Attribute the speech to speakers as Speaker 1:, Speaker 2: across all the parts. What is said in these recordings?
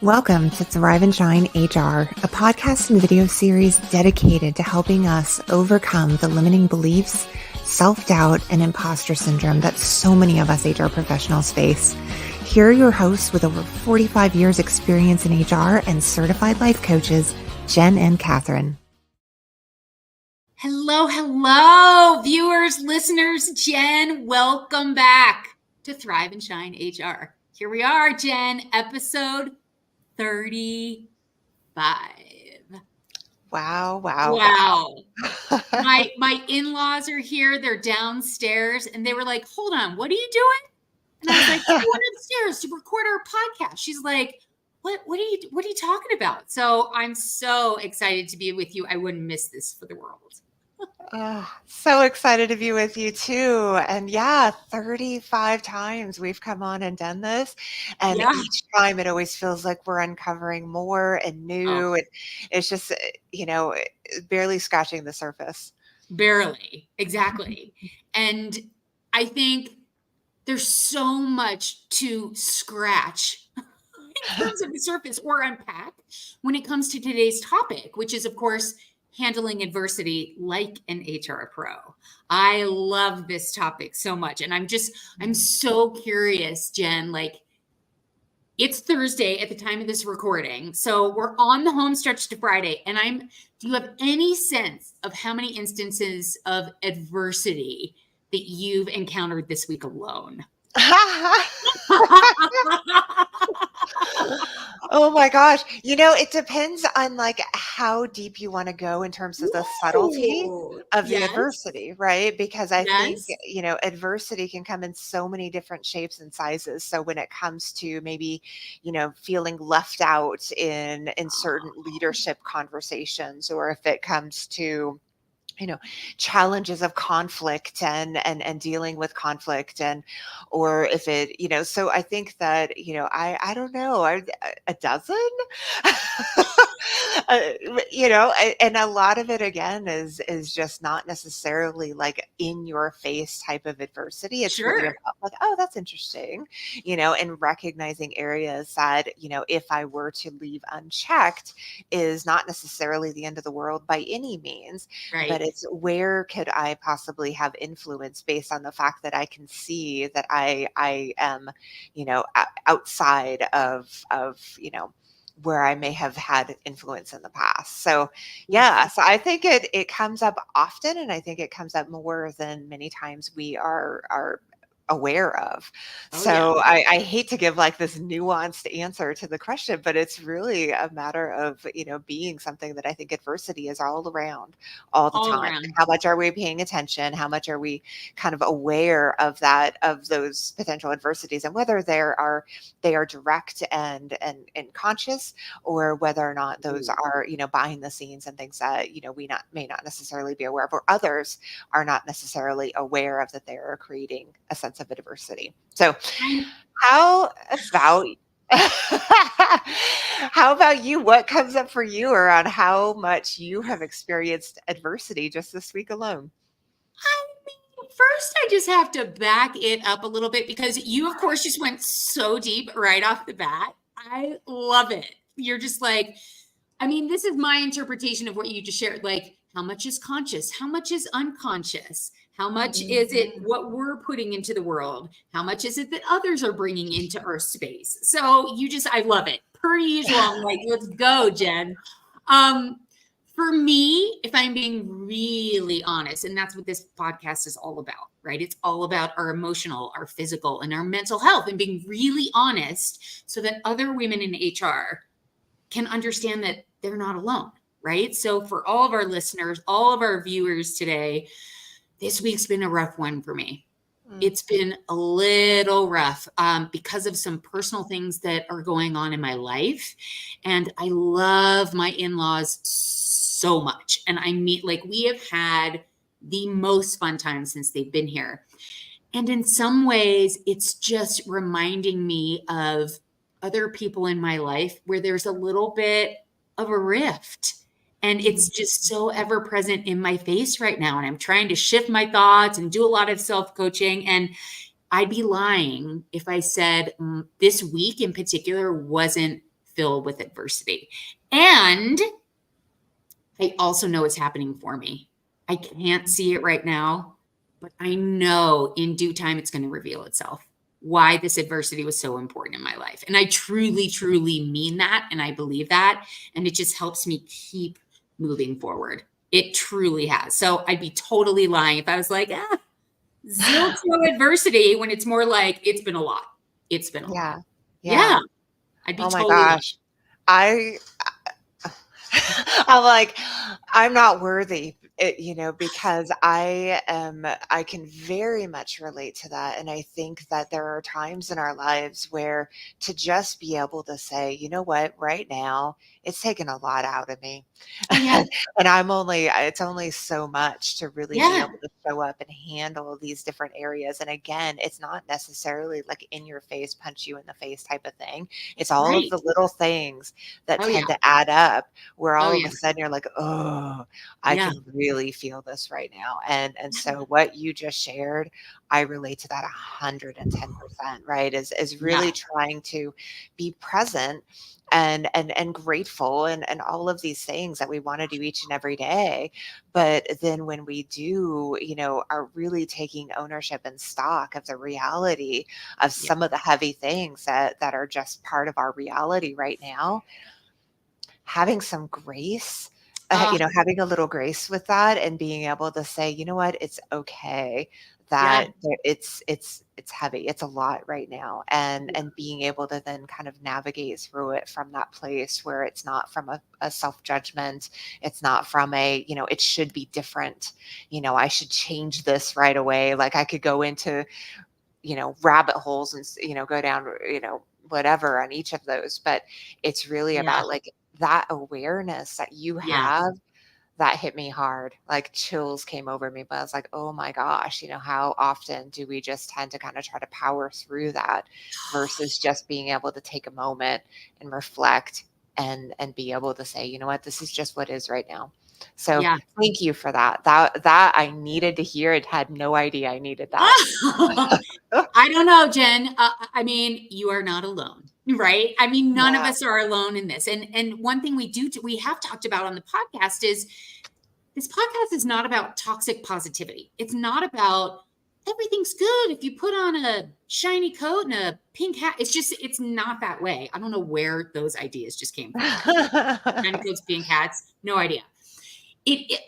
Speaker 1: Welcome to Thrive and Shine HR, a podcast and video series dedicated to helping us overcome the limiting beliefs, self-doubt, and imposter syndrome that so many of us HR professionals face. Here are your hosts with over 45 years experience in HR and certified life coaches, Jen and Katherine.
Speaker 2: Hello, viewers, listeners. Jen, welcome back to Thrive and Shine HR. Here we are, Jen, episode 35.
Speaker 1: Wow.
Speaker 2: My in-laws are here. They're downstairs, and they were like, hold on, what are you doing? And I was like, we're going upstairs to record our podcast. She's like, what are you talking about? So I'm so excited to be with you. I wouldn't miss this for the world.
Speaker 1: So excited to be with you too. And 35 times we've come on and done this. And each time it always feels like we're uncovering more and new. And it's just, barely scratching the surface.
Speaker 2: Barely. Exactly. And I think there's so much to scratch in terms of the surface or unpack when it comes to today's topic, which is, of course, handling adversity like an HR pro. I love this topic so much. And I'm so curious, Jen, it's Thursday at the time of this recording. So we're on the home stretch to Friday. And do you have any sense of how many instances of adversity that you've encountered this week alone?
Speaker 1: Oh my gosh. It depends on how deep you want to go in terms of the subtlety of the adversity, right? Because I think, adversity can come in so many different shapes and sizes. So when it comes to maybe, feeling left out in certain leadership conversations, or if it comes to challenges of conflict and dealing with conflict, or if it, so I think that, I don't know, a dozen, and a lot of it again is just not necessarily in your face type of adversity. It's really about oh, that's interesting, and recognizing areas that, if I were to leave unchecked is not necessarily the end of the world by any means.
Speaker 2: Right.
Speaker 1: But it's where could I possibly have influence based on the fact that I can see that I am, outside of, where I may have had influence in the past. So so I think it comes up often, and I think it comes up more than many times we are aware of. I hate to give this nuanced answer to the question, but it's really a matter of, being something that I think adversity is all around all the time. And how much are we paying attention? How much are we kind of aware of those potential adversities, and whether they are direct and conscious, or whether or not those are, behind the scenes and things that, we may not necessarily be aware of, or others are not necessarily aware of, that they are creating a sense of adversity. So how about you? What comes up for you around how much you have experienced adversity just this week alone?
Speaker 2: First, I just have to back it up a little bit, because you, of course, just went so deep right off the bat. I love it. You're just this is my interpretation of what you just shared. How much is conscious? How much is unconscious? How much is it what we're putting into the world? How much is it that others are bringing into our space? So I love it. Per usual, I'm let's go, Jen. For me, if I'm being really honest, and that's what this podcast is all about, right? It's all about our emotional, our physical, and our mental health, and being really honest so that other women in HR can understand that they're not alone, right? So for all of our listeners, all of our viewers today, this week's been a rough one for me. It's been a little rough because of some personal things that are going on in my life. And I love my in-laws so much. And we have had the most fun time since they've been here. And in some ways, it's just reminding me of other people in my life where there's a little bit of a rift. And it's just so ever present in my face right now. And I'm trying to shift my thoughts and do a lot of self-coaching. And I'd be lying if I said this week in particular wasn't filled with adversity. And I also know it's happening for me. I can't see it right now, but I know in due time it's going to reveal itself why this adversity was so important in my life. And I truly, truly mean that. And I believe that. And it just helps me keep moving forward. It truly has. So I'd be totally lying if I was like, zilch no adversity, when it's more like it's been a lot. It's been a lot.
Speaker 1: Yeah.
Speaker 2: Yeah.
Speaker 1: Yeah.
Speaker 2: I'd be
Speaker 1: Oh my
Speaker 2: totally lying.
Speaker 1: gosh. I I'm like, I'm not worthy, because I can very much relate to that. And I think that there are times in our lives where to just be able to say, you know what, right now, it's taken a lot out of me.
Speaker 2: Oh, yeah.
Speaker 1: And it's only so much to really be
Speaker 2: Yeah.
Speaker 1: able to show up and handle these different areas. And again, it's not necessarily like in your face, punch you in the face type of thing. It's all of
Speaker 2: Right.
Speaker 1: the little things that
Speaker 2: Oh, yeah.
Speaker 1: tend to add up where
Speaker 2: Oh,
Speaker 1: all of
Speaker 2: yeah.
Speaker 1: a sudden you're like, "Oh, I
Speaker 2: Yeah.
Speaker 1: can really feel this right now." And so what you just shared, I relate to that 110%, right? Is
Speaker 2: Yeah.
Speaker 1: really trying to be present and grateful and all of these things that we want to do each and every day. But then when we do, are really taking ownership and stock of the reality of
Speaker 2: Yeah.
Speaker 1: some of the heavy things that are just part of our reality right now, having some grace,
Speaker 2: Uh,
Speaker 1: having a little grace with that and being able to say, you know what, it's okay
Speaker 2: yeah.
Speaker 1: that it's heavy. It's a lot right now. And being able to then kind of navigate through it from that place where it's not from a self-judgment. It's not from it should be different. I should change this right away. Like I could go into rabbit holes and, go down, whatever on each of those. But it's really
Speaker 2: Yeah.
Speaker 1: about like that awareness that you
Speaker 2: Yeah.
Speaker 1: have that hit me hard. Like chills came over me, but I was like, oh my gosh, how often do we just tend to kind of try to power through that versus just being able to take a moment and reflect and be able to say, you know what, this is just what is right now. So
Speaker 2: Yeah.
Speaker 1: thank you for that. That I needed to hear. It had no idea I needed that.
Speaker 2: I don't know, Jen. I mean, you are not alone, right? I mean, none of
Speaker 1: Yeah.
Speaker 2: us are alone in this. And one thing we have talked about on the podcast is this podcast is not about toxic positivity. It's not about everything's good if you put on a shiny coat and a pink hat. It's not that way. I don't know where those ideas just came from. Shiny coats, pink hats, no idea.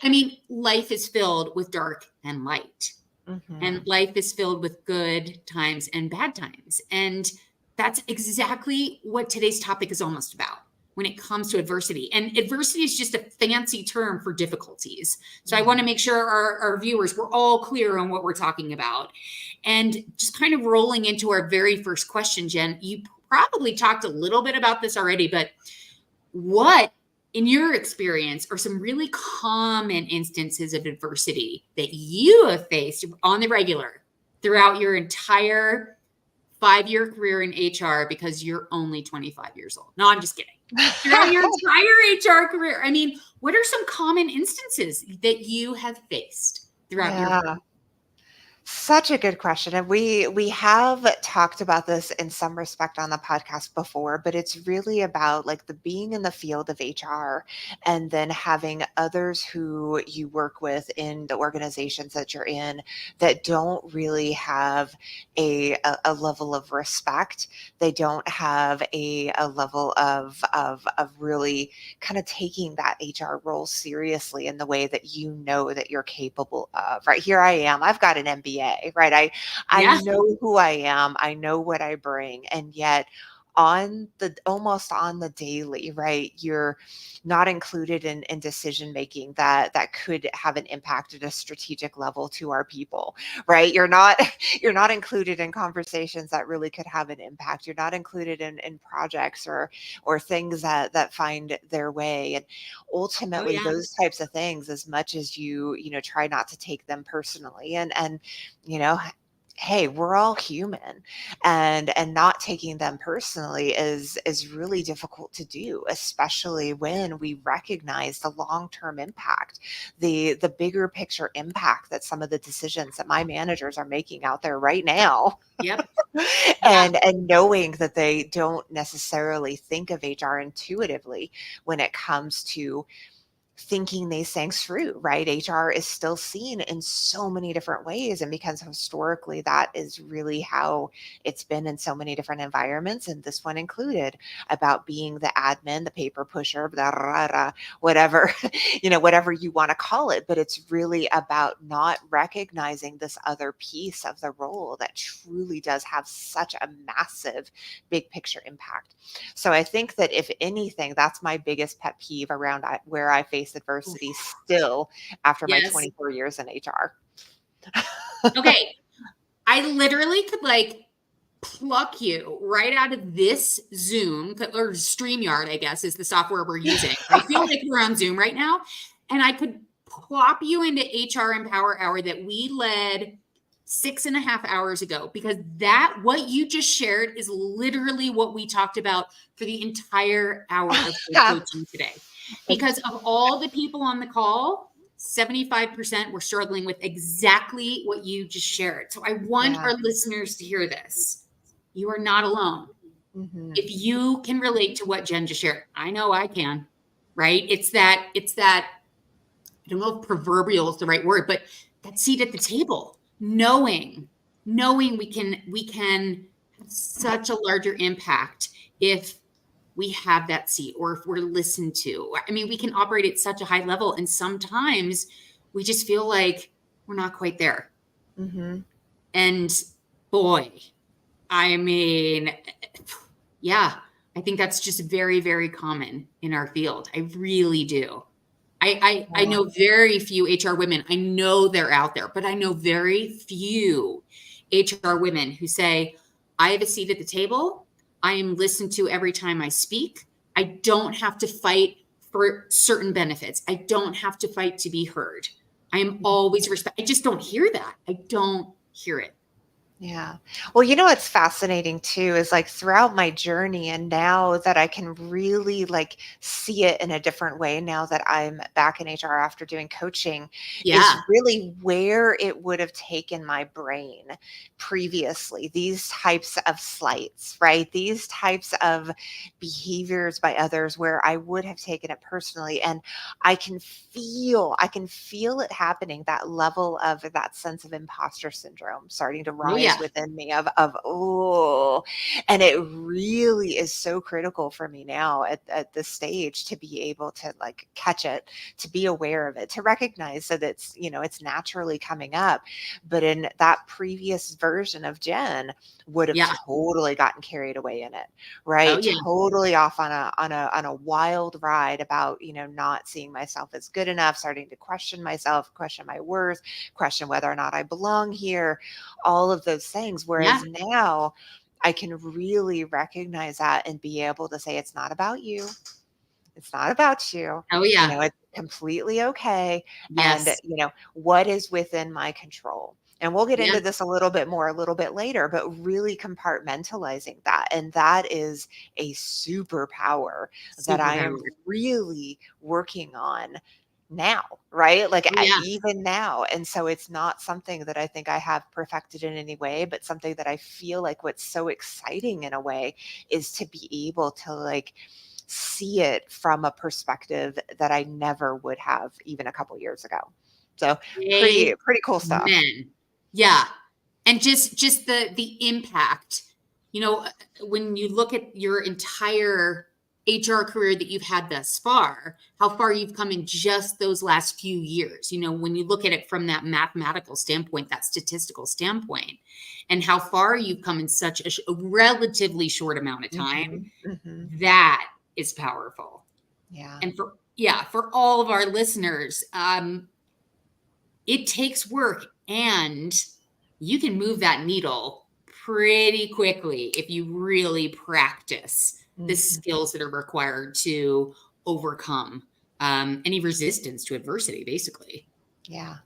Speaker 2: I mean, life is filled with dark and light. And
Speaker 1: Mhm.
Speaker 2: life is filled with good times and bad times. And that's exactly what today's topic is almost about when it comes to adversity. And adversity is just a fancy term for difficulties. So I want to
Speaker 1: Mhm.
Speaker 2: make sure our viewers, we're all clear on what we're talking about. And just kind of rolling into our very first question, Jen, you probably talked a little bit about this already, but what, in your experience, are some really common instances of adversity that you have faced on the regular throughout your entire 5-year career in HR because you're only 25 years old? No, I'm just kidding. Throughout your entire HR career, I mean, what are some common instances that you have faced throughout your
Speaker 1: Yeah. Such a good question. And we have talked about this in some respect on the podcast before, but it's really about like the being in the field of HR and then having others who you work with in the organizations that you're in that don't really have a level of respect. They don't have a level of really kind of taking that HR role seriously in the way that you know that you're capable of. Right, here I am. I've got an MBA, right? I
Speaker 2: yeah.
Speaker 1: know who I am. I know what I bring, and yet on the almost on the daily, right? You're not included in decision making that could have an impact at a strategic level to our people, right? You're not included in conversations that really could have an impact. You're not included in projects or things that find their way. And
Speaker 2: Oh,
Speaker 1: ultimately
Speaker 2: yeah.
Speaker 1: those types of things, as much as you try not to take them personally and you know hey, we're all human, and not taking them personally is really difficult to do, especially when we recognize the long-term impact, the bigger picture impact that some of the decisions that my managers are making out there right now.
Speaker 2: Yep. Yeah.
Speaker 1: And knowing that they don't necessarily think of HR intuitively when it comes to thinking these things through, right? HR is still seen in so many different ways. And because historically that is really how it's been in so many different environments, and this one included, about being the admin, the paper pusher, blah, blah, blah, whatever, whatever you want to call it. But it's really about not recognizing this other piece of the role that truly does have such a massive big picture impact. So I think that if anything, that's my biggest pet peeve around where I face adversity
Speaker 2: Oof.
Speaker 1: still after my
Speaker 2: Yes.
Speaker 1: 24 years in HR.
Speaker 2: Okay. I literally could like pluck you right out of this Zoom or StreamYard, I guess is the software we're using. I feel like we're on Zoom right now. And I could plop you into HR Empower Hour that we led 6.5 hours ago, because that what you just shared is literally what we talked about for the entire hour of coaching today. Because of all the people on the call, 75% were struggling with exactly what you just shared. So I want
Speaker 1: Yeah.
Speaker 2: our listeners to hear this. You are not alone.
Speaker 1: Mm-hmm.
Speaker 2: If you can relate to what Jen just shared, I know I can, right? It's that, I don't know if proverbial is the right word, but that seat at the table, knowing we can have such a larger impact if we have that seat, or if we're listened to. I mean, we can operate at such a high level, and sometimes we just feel like we're not quite there.
Speaker 1: Mm-hmm.
Speaker 2: And boy, I mean, yeah, I think that's just very, very common in our field. I really do. I
Speaker 1: Yeah.
Speaker 2: know very few HR women. I know they're out there, but I know very few HR women who say, I have a seat at the table. I am listened to every time I speak. I don't have to fight for certain benefits. I don't have to fight to be heard. I am always respect. I just don't hear that. I don't hear it.
Speaker 1: Yeah. Well, what's fascinating too is like throughout my journey, and now that I can really like see it in a different way now that I'm back in HR after doing coaching, is
Speaker 2: Yeah.
Speaker 1: really where it would have taken my brain previously. These types of slights, right? These types of behaviors by others where I would have taken it personally. And I can feel it happening, that level of that sense of imposter syndrome starting to
Speaker 2: Oh,
Speaker 1: rise
Speaker 2: yeah.
Speaker 1: within me of oh, and it really is so critical for me now at this stage to be able to like catch it, to be aware of it, to recognize that it's naturally coming up. But in that previous version of Jen would have
Speaker 2: Yeah.
Speaker 1: totally gotten carried away in it,
Speaker 2: Oh,
Speaker 1: right?
Speaker 2: yeah.
Speaker 1: Totally off on a wild ride about, not seeing myself as good enough, starting to question myself, question my worth, question whether or not I belong here, all of those things.
Speaker 2: Yeah.
Speaker 1: Whereas now I can really recognize that and be able to say, it's not about you. It's not about you.
Speaker 2: Oh, yeah.
Speaker 1: It's completely okay. And,
Speaker 2: Yes.
Speaker 1: what is within my control? And we'll get
Speaker 2: Yeah.
Speaker 1: into this a little bit more a little bit later, but really compartmentalizing that. And that is a superpower that I am
Speaker 2: Superpower.
Speaker 1: really working on now, right? Like
Speaker 2: Oh, yeah.
Speaker 1: even now. And so it's not something that I think I have perfected in any way, but something that I feel like what's so exciting in a way is to be able to like see it from a perspective that I never would have even a couple years ago. So pretty cool stuff.
Speaker 2: Amen. Yeah. And just the impact, you know, when you look at your entire HR career that you've had thus far, how far you've come in just those last few years, when you look at it from that mathematical standpoint, that statistical standpoint, and how far you've come in such a relatively short amount of time,
Speaker 1: Mhm, mhm.
Speaker 2: that is powerful.
Speaker 1: Yeah.
Speaker 2: And for all of our listeners, it takes work, and you can move that needle pretty quickly if you really practice the
Speaker 1: Mhm.
Speaker 2: skills that are required to overcome any resistance to adversity, basically.
Speaker 1: Yeah.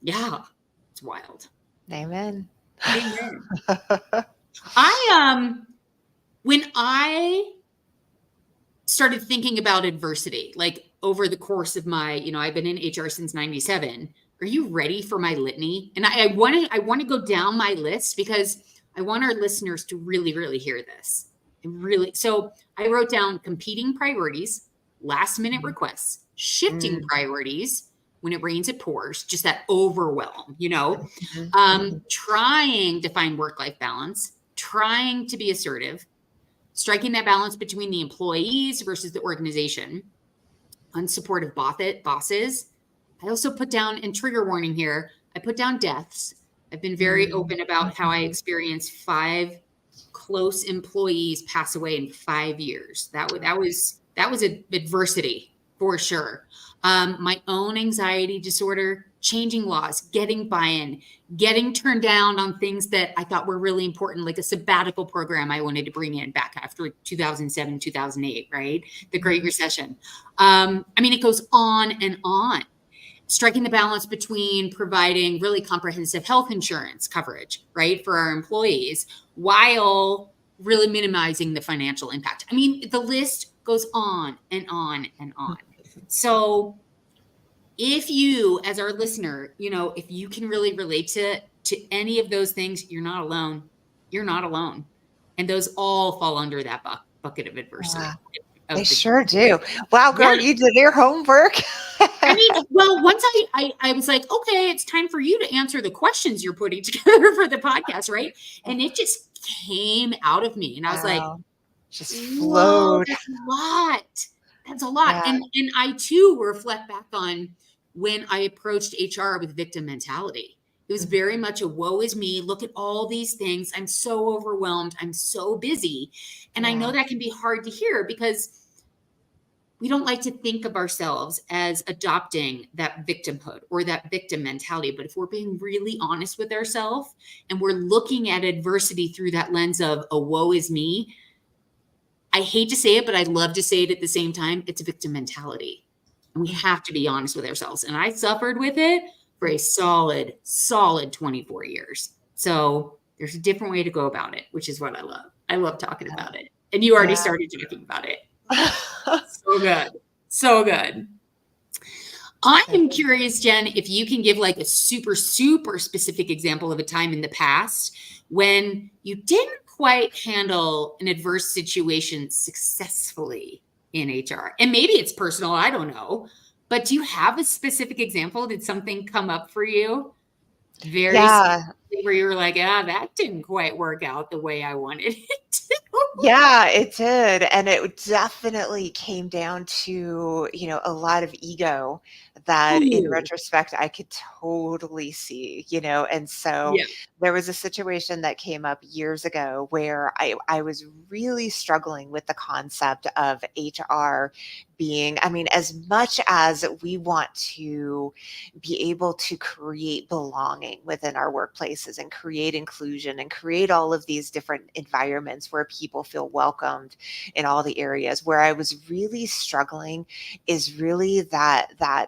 Speaker 2: Yeah, it's wild.
Speaker 1: Amen.
Speaker 2: Amen. I when I started thinking about adversity, like over the course of my, I've been in HR since 97. Are you ready for my litany? And I want to go down my list because I want our listeners to really, really hear this. And really, so I wrote down competing priorities, last minute requests, shifting
Speaker 1: Mm.
Speaker 2: priorities, when it rains, it pours, just that overwhelm,
Speaker 1: Mhm, mhm.
Speaker 2: trying to find work-life balance, trying to be assertive, striking that balance between the employees versus the organization, unsupportive bosses. I also put down, and trigger warning here, I put down deaths. I've been very
Speaker 1: Mm.
Speaker 2: open about how I
Speaker 1: Mhm.
Speaker 2: experienced 5 close employees pass away in 5 years. That was an adversity for sure. My own anxiety disorder, changing laws, getting buy-in, getting turned down on things that I thought were really important, like a sabbatical program I wanted to bring in back after 2007, 2008, right? The Great
Speaker 1: Mhm.
Speaker 2: Recession. It goes on and on. Striking the balance between providing really comprehensive health insurance coverage, right, for our employees, while really minimizing the financial impact. The list goes on and on and on. So if you, as our listener, if you can really relate to any of those things, you're not alone. You're not alone. And those all fall under that bucket of
Speaker 1: Yeah,
Speaker 2: adversity.
Speaker 1: they
Speaker 2: Of the
Speaker 1: sure do. Wow,
Speaker 2: Yeah.
Speaker 1: girl, you did your homework.
Speaker 2: Well, once I was like, okay, it's time for you to answer the questions you're putting together for the podcast, right? And it just came out of me, and I was like,
Speaker 1: Wow, just
Speaker 2: whoa,
Speaker 1: flowed.
Speaker 2: that's a lot. That's a lot.
Speaker 1: Yeah.
Speaker 2: And I too reflect back on when I approached HR with victim mentality. It was very
Speaker 1: Mhm.
Speaker 2: much a woe is me. Look at all these things. I'm so overwhelmed. I'm so busy. And I know
Speaker 1: Yeah.
Speaker 2: that can be hard to hear because we don't like to think of ourselves as adopting that victimhood or that victim mentality. But if we're being really honest with ourselves and we're looking at adversity through that lens of a woe is me, I hate to say it, but I love to say it at the same time. It's a victim mentality. And we have to be honest with ourselves. And I suffered with it for a solid 24 years. So there's a different way to go about it, which is what I love. I love talking about it. And you already
Speaker 1: Yeah.
Speaker 2: started talking about it. So good. So good. I
Speaker 1: So
Speaker 2: am curious, Jen, if you can give like a super, super specific example of a time in the past when you didn't quite handle an adverse situation successfully in HR. And maybe it's personal, I don't know. But do you have a specific example? Did something come up for you very
Speaker 1: yeah.
Speaker 2: specifically where you were like, ah, that didn't quite work out the way I wanted it to?
Speaker 1: Yeah, it did, and it definitely came down to, a lot of ego that in
Speaker 2: Ooh,
Speaker 1: retrospect I could totally see, and so
Speaker 2: yeah.
Speaker 1: there was a situation that came up years ago where I was really struggling with the concept of HR being, as much as we want to be able to create belonging within our workplaces and create inclusion and create all of these different environments where people feel welcomed in all the areas. Where I was really struggling is really that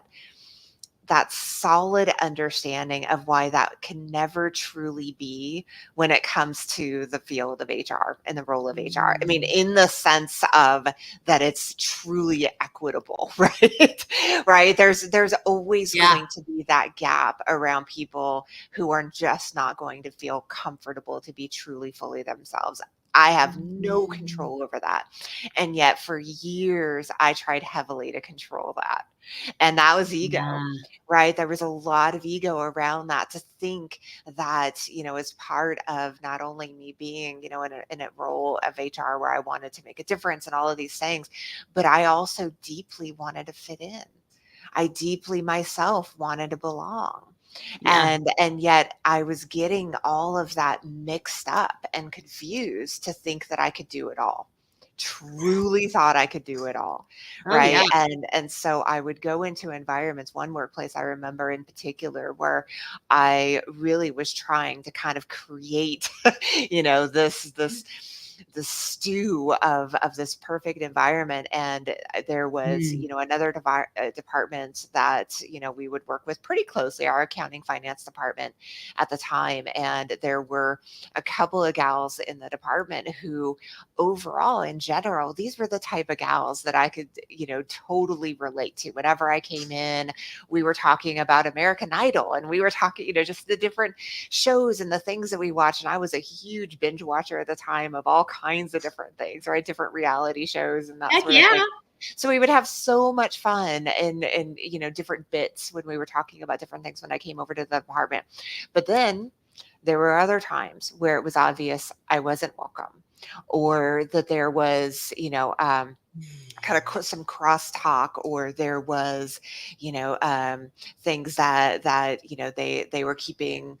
Speaker 1: solid understanding of why that can never truly be when it comes to the field of HR and the role of HR.
Speaker 2: Mm,
Speaker 1: In the sense of that it's truly equitable, right? Right? There's always
Speaker 2: yeah.
Speaker 1: going to be that gap around people who are just not going to feel comfortable to be truly fully themselves. I have no
Speaker 2: Mhm.
Speaker 1: control over that. And yet for years I tried heavily to control that. And that was ego,
Speaker 2: Yeah.
Speaker 1: right? There was a lot of ego around that, to think that, as part of not only me being, in a role of HR where I wanted to make a difference and all of these things, but I also deeply wanted to fit in. I deeply myself wanted to belong.
Speaker 2: Yeah.
Speaker 1: And yet I was getting all of that mixed up and confused to think that I could do it all. Truly thought I could do it all,
Speaker 2: Oh, yeah.
Speaker 1: right? And so I would go into environments, one workplace I remember in particular where I really was trying to kind of create, this the stew of this perfect environment. And there was,
Speaker 2: Mm.
Speaker 1: another department that, we would work with pretty closely, our accounting finance department at the time. And there were a couple of gals in the department who, overall, in general, these were the type of gals that I could, totally relate to. Whenever I came in, we were talking about American Idol, and we were talking, just the different shows and the things that we watch. And I was a huge binge watcher at the time of all kinds of different things, right? Different reality shows and that
Speaker 2: Heck
Speaker 1: sort of
Speaker 2: yeah.
Speaker 1: thing. So we would have so much fun and different bits when we were talking about different things when I came over to the apartment. But then there were other times where it was obvious I wasn't welcome, or that there was, kind of some crosstalk, or there was, things that they were keeping,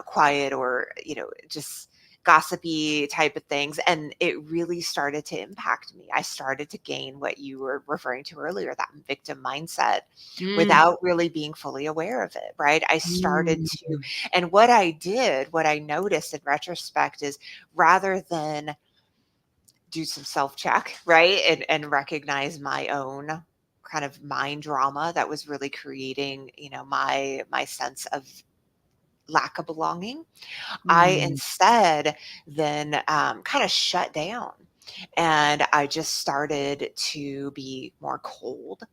Speaker 1: quiet, or just gossipy type of things, and it really started to impact me. I started to gain what you were referring to earlier, that victim mindset,
Speaker 2: Mm.
Speaker 1: without really being fully aware of it. Right? I started
Speaker 2: Mm.
Speaker 1: to, and what I noticed in retrospect is, rather than do some self check, right? And recognize my own kind of mind drama that was really creating, my sense of lack of belonging. I
Speaker 2: Mm.
Speaker 1: instead then kind of shut down, and I just started to be more cold,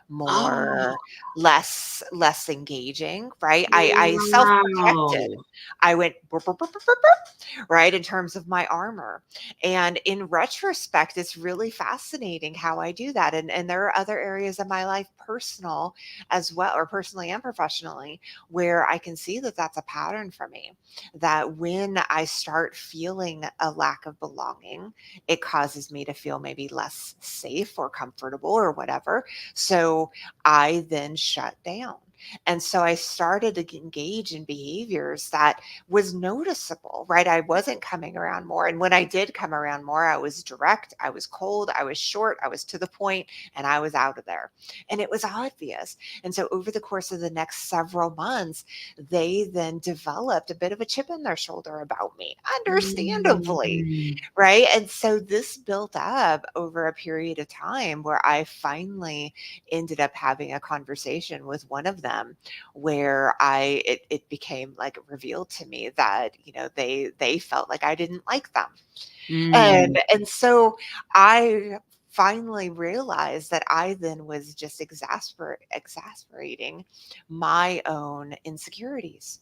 Speaker 2: Oh,
Speaker 1: more less engaging, right? I self-protected.
Speaker 2: wow.
Speaker 1: I went burp, burp, burp, burp, burp, burp, right, in terms of my armor. And in retrospect, it's really fascinating how I do that. And there are other areas of my life, personal as well, or personally and professionally, where I can see that that's a pattern for me. That when I start feeling a lack of belonging, it causes me to feel maybe less safe or comfortable or whatever. So I then shut down. And so I started to engage in behaviors that was noticeable, right? I wasn't coming around more. And when I did come around more, I was direct, I was cold, I was short, I was to the point, and I was out of there. And it was obvious. And so over the course of the next several months, they then developed a bit of a chip in their shoulder about me, understandably,
Speaker 2: Mm.
Speaker 1: right? And so this built up over a period of time where I finally ended up having a conversation with one of them, where it became like revealed to me that, they felt like I didn't like them.
Speaker 2: Mm.
Speaker 1: And so I finally realized that I then was just exasperating my own insecurities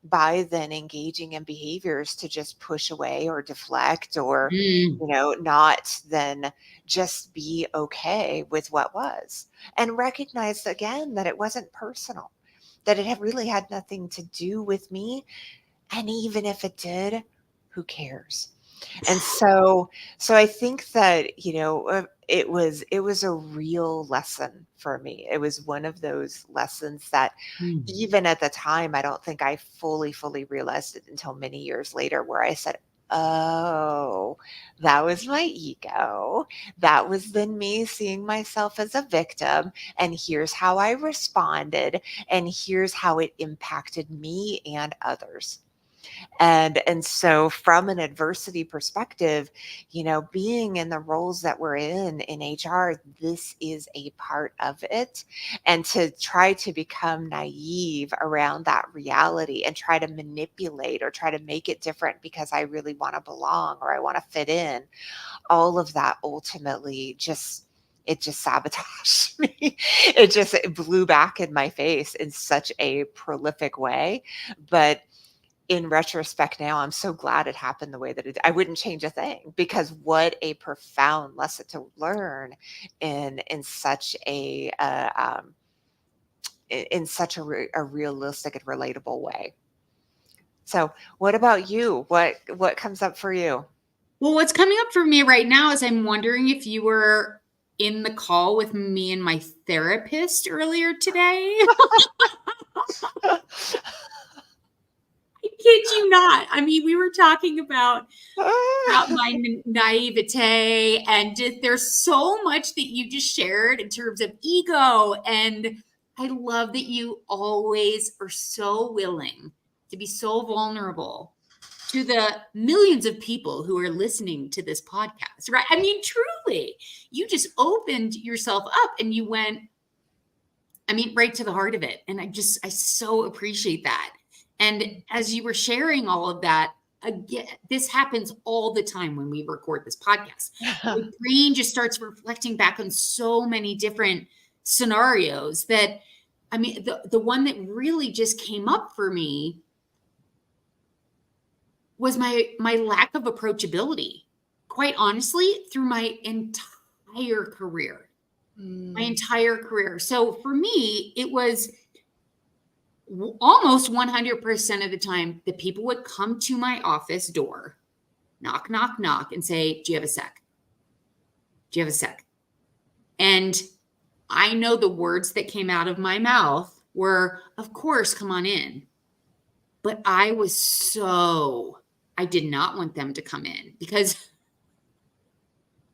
Speaker 1: by then engaging in behaviors to just push away or deflect, or
Speaker 2: Mm.
Speaker 1: not then just be okay with what was, and recognize again that it wasn't personal, that it had really had nothing to do with me. And even if it did, who cares? And so I think that, it was a real lesson for me. It was one of those lessons that,
Speaker 2: Mm.
Speaker 1: even at the time, I don't think I fully realized it until many years later, where I said, "Oh, that was my ego. That was then me seeing myself as a victim, and here's how I responded, and here's how it impacted me and others." And so, from an adversity perspective, being in the roles that we're in HR, this is a part of it. And to try to become naive around that reality and try to manipulate or try to make it different because I really want to belong or I want to fit in, all of that ultimately just sabotaged me. It blew back in my face in such a prolific way. But in retrospect now, I'm so glad it happened the way that it did. I wouldn't change a thing, because what a profound lesson to learn in such in such a realistic and relatable way. So, what about you? What comes up for you?
Speaker 2: Well, what's coming up for me right now is I'm wondering if you were in the call with me and my therapist earlier today. I kid you not. I mean, we were talking about my naivete, and just, there's so much that you just shared in terms of ego. And I love that you always are so willing to be so vulnerable to the millions of people who are listening to this podcast, right? I mean, truly, you just opened yourself up and you went, I mean, right to the heart of it. And I so appreciate that. And as you were sharing all of that, again, this happens all the time when we record this podcast. My brain just starts reflecting back on so many different scenarios that, I mean, the one that really just came up for me was my lack of approachability, quite honestly, through my entire career. My entire career. So for me, it was almost 100% of the time that people would come to my office door, knock, knock, knock, and say, do you have a sec? Do you have a sec? And I know the words that came out of my mouth were, of course, come on in. But I did not want them to come in because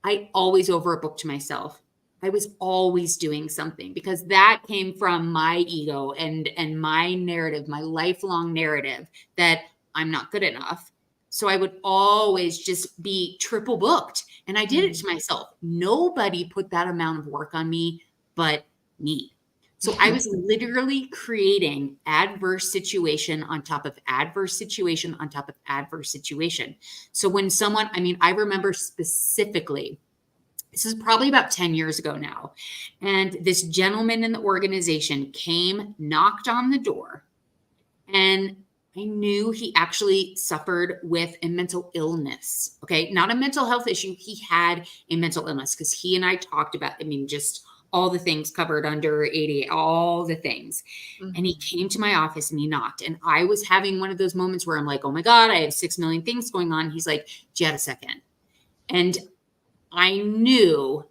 Speaker 2: I always overbooked myself. I was always doing something because that came from my ego and my narrative, my lifelong narrative that I'm not good enough. So I would always just be triple booked. And I did it to myself. Nobody put that amount of work on me but me. So I was literally creating adverse situation on top of adverse situation on top of adverse situation. So when someone, I mean, I remember specifically, this is probably about 10 years ago now. And this gentleman in the organization came, knocked on the door, and I knew he actually suffered with a mental illness. Okay. Not a mental health issue. He had a mental illness because he and I talked about, I mean, just all the things covered under 88, all the things. And he came to my office and he knocked. And I was having one of those moments where I'm like, oh my God, I have 6 million things going on. He's like, do you have a second? And I knew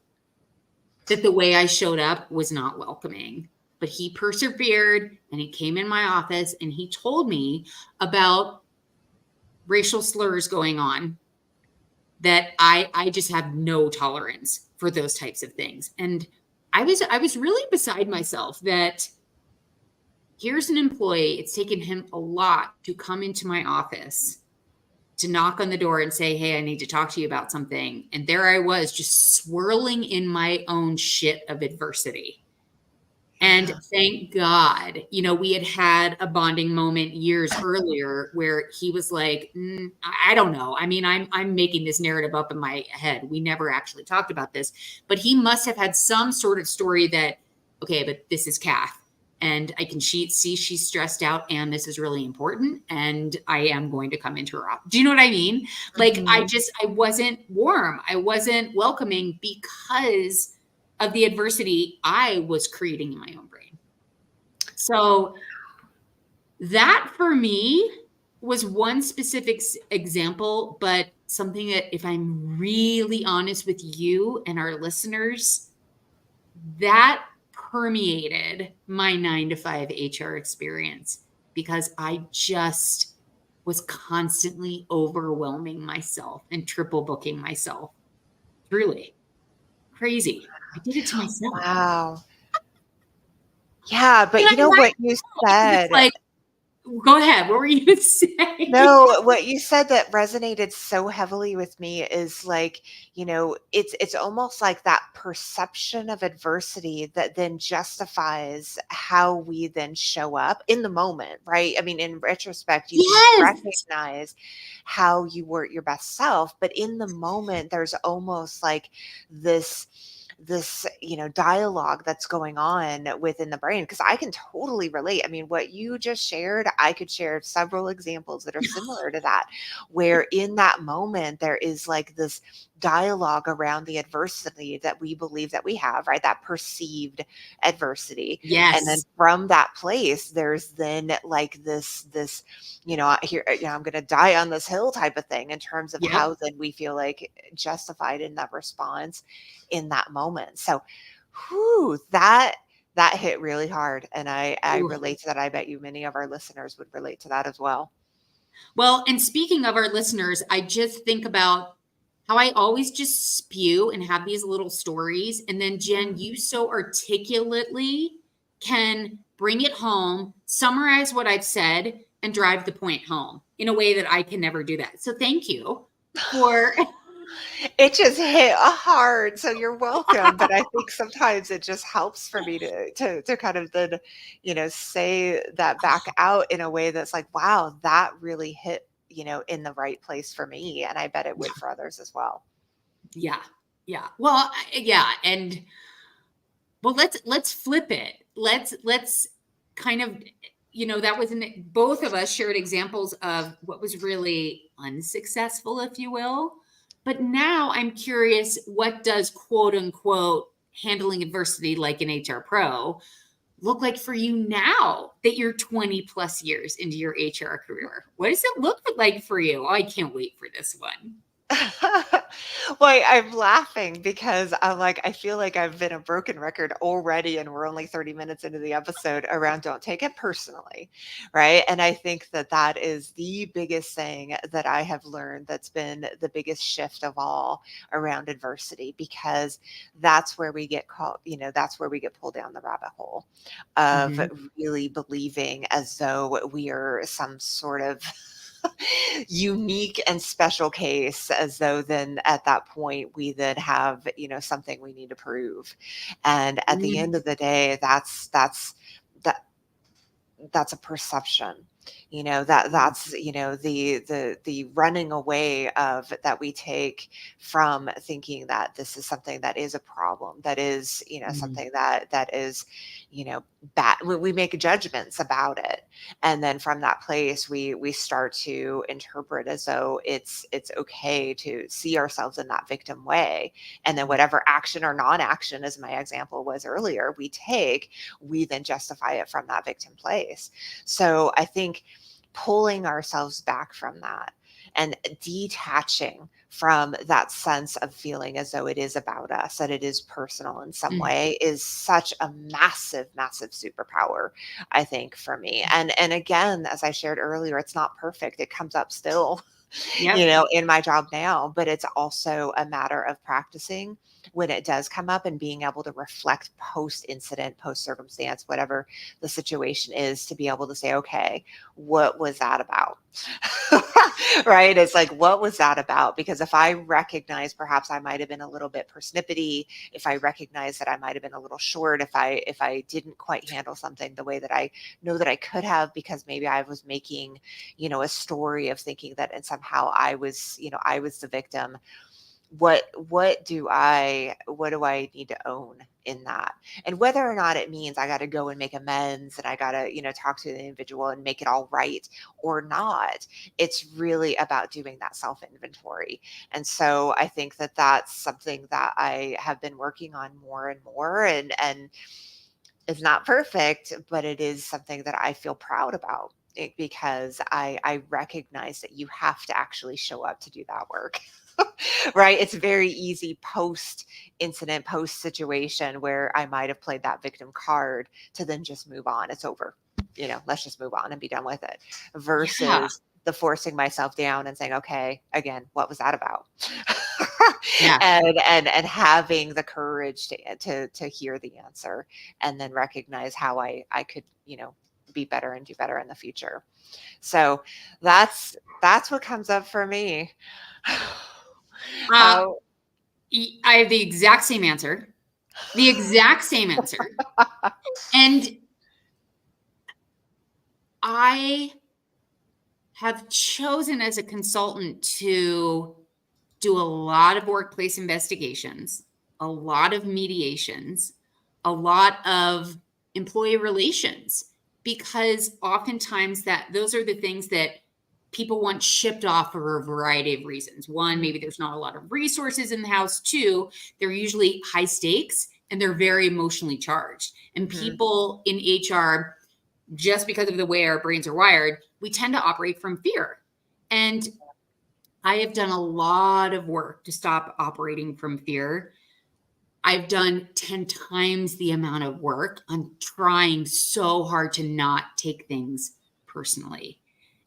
Speaker 2: that the way I showed up was not welcoming, but he persevered and he came in my office and he told me about racial slurs going on that I just have no tolerance for those types of things. And I was really beside myself that here's an employee. It's taken him a lot to come into my office to knock on the door and say, hey, I need to talk to you about something. And there I was just swirling in my own shit of adversity. And thank God, you know, we had a bonding moment years earlier where he was like, I don't know. I mean, I'm making this narrative up in my head. We never actually talked about this, but he must have had some sort of story that, okay, but this is Kath. And I can see she's stressed out and this is really important. And I am going to come into her office. Do you know what I mean? Like, I wasn't warm. I wasn't welcoming because of the adversity I was creating in my own brain. So that for me was one specific example, but something that if I'm really honest with you and our listeners, that permeated my 9-to-5 HR experience because I just was constantly overwhelming myself and triple booking myself. Truly crazy. I did it to myself.
Speaker 1: Wow. Yeah, but you know what you said.
Speaker 2: Like, go ahead. What were you going to say?
Speaker 1: No, what you said that resonated so heavily with me is like, you know, it's almost like that perception of adversity that then justifies how we then show up in the moment, right? I mean, in retrospect, you can recognize how you weren't your best self, but in the moment, there's almost like this you know, dialogue that's going on within the brain, because I can totally relate. I mean, what you just shared, I could share several examples that are similar to that, where in that moment there is like this dialogue around the adversity that we believe that we have, right? That perceived adversity.
Speaker 2: Yes.
Speaker 1: And then from that place, there's then like this, you know, here, you know, I'm going to die on this hill type of thing in terms of how then we feel like justified in that response in that moment. So, that hit really hard. And I relate to that. I bet you many of our listeners would relate to that as well.
Speaker 2: Well, and speaking of our listeners, I just think about how I always just spew and have these little stories. And then Jen, you so articulately can bring it home, summarize what I've said, and drive the point home in a way that I can never do that. So thank you for.
Speaker 1: It just hit hard, so you're welcome. But I think sometimes it just helps for me to kind of then, say that back out in a way that's like, wow, that really hit, in the right place for me. And I bet it would for others as well.
Speaker 2: Yeah. Yeah. Well, yeah. And well, let's flip it. Let's kind of, that was both of us shared examples of what was really unsuccessful, if you will. But now I'm curious, what does quote unquote handling adversity like an HR pro look like for you now that you're 20 plus years into your HR career? What does it look like for you? Oh, I can't wait for this one.
Speaker 1: Well, I'm laughing because I'm like, I feel like I've been a broken record already, and we're only 30 minutes into the episode around don't take it personally, right? And I think that that is the biggest thing that I have learned that's been the biggest shift of all around adversity, because that's where we get caught, that's where we get pulled down the rabbit hole of
Speaker 2: Mm-hmm.
Speaker 1: really believing as though we are some sort of unique and special case, as though then at that point we then have something we need to prove. And at the end of the day, that that's a perception, that's the running away of that we take from thinking that this is something that is a problem, that is
Speaker 2: Mm-hmm.
Speaker 1: something that is bad. We make judgments about it, and then from that place we start to interpret as though it's okay to see ourselves in that victim way, and then whatever action or non-action, as my example was earlier, we take, we then justify it from that victim place. So I think pulling ourselves back from that and detaching from that sense of feeling as though it is about us, that it is personal in some way, is such a massive, massive superpower, I think, for me. And again, as I shared earlier, it's not perfect. It comes up still,
Speaker 2: Yep.
Speaker 1: in my job now, but it's also a matter of practicing when it does come up and being able to reflect post incident, post circumstance, whatever the situation is, to be able to say, okay, what was that about? Right? It's like, what was that about? Because if I recognize perhaps I might have been a little bit persnippety, if I recognize that I might have been a little short, if I didn't quite handle something the way that I know that I could have, because maybe I was making, a story of thinking that, and somehow I was the victim. What do I need to own in that? And whether or not it means I got to go and make amends, and I got to talk to the individual and make it all right or not, it's really about doing that self inventory. And so I think that that's something that I have been working on more and more, and it's not perfect, but it is something that I feel proud about it, because I recognize that you have to actually show up to do that work. Right? It's very easy post incident, post situation, where I might have played that victim card, to then just move on. It's over. Let's just move on and be done with it.
Speaker 2: Yeah.
Speaker 1: Versus the forcing myself down and saying, okay, again, what was that about?
Speaker 2: Yeah.
Speaker 1: and having the courage to hear the answer, and then recognize how I could, be better and do better in the future. So that's what comes up for me.
Speaker 2: Uh,
Speaker 1: How
Speaker 2: I have the exact same answer. The exact same answer. And I have chosen as a consultant to do a lot of workplace investigations, a lot of mediations, a lot of employee relations, because oftentimes those are the things that people want shipped off for a variety of reasons. One, maybe there's not a lot of resources in the house. Two, they're usually high stakes and they're very emotionally charged. And
Speaker 1: Mhm.
Speaker 2: people in HR, just because of the way our brains are wired, we tend to operate from fear. And I have done a lot of work to stop operating from fear. I've done 10 times the amount of work. I'm trying so hard to not take things personally.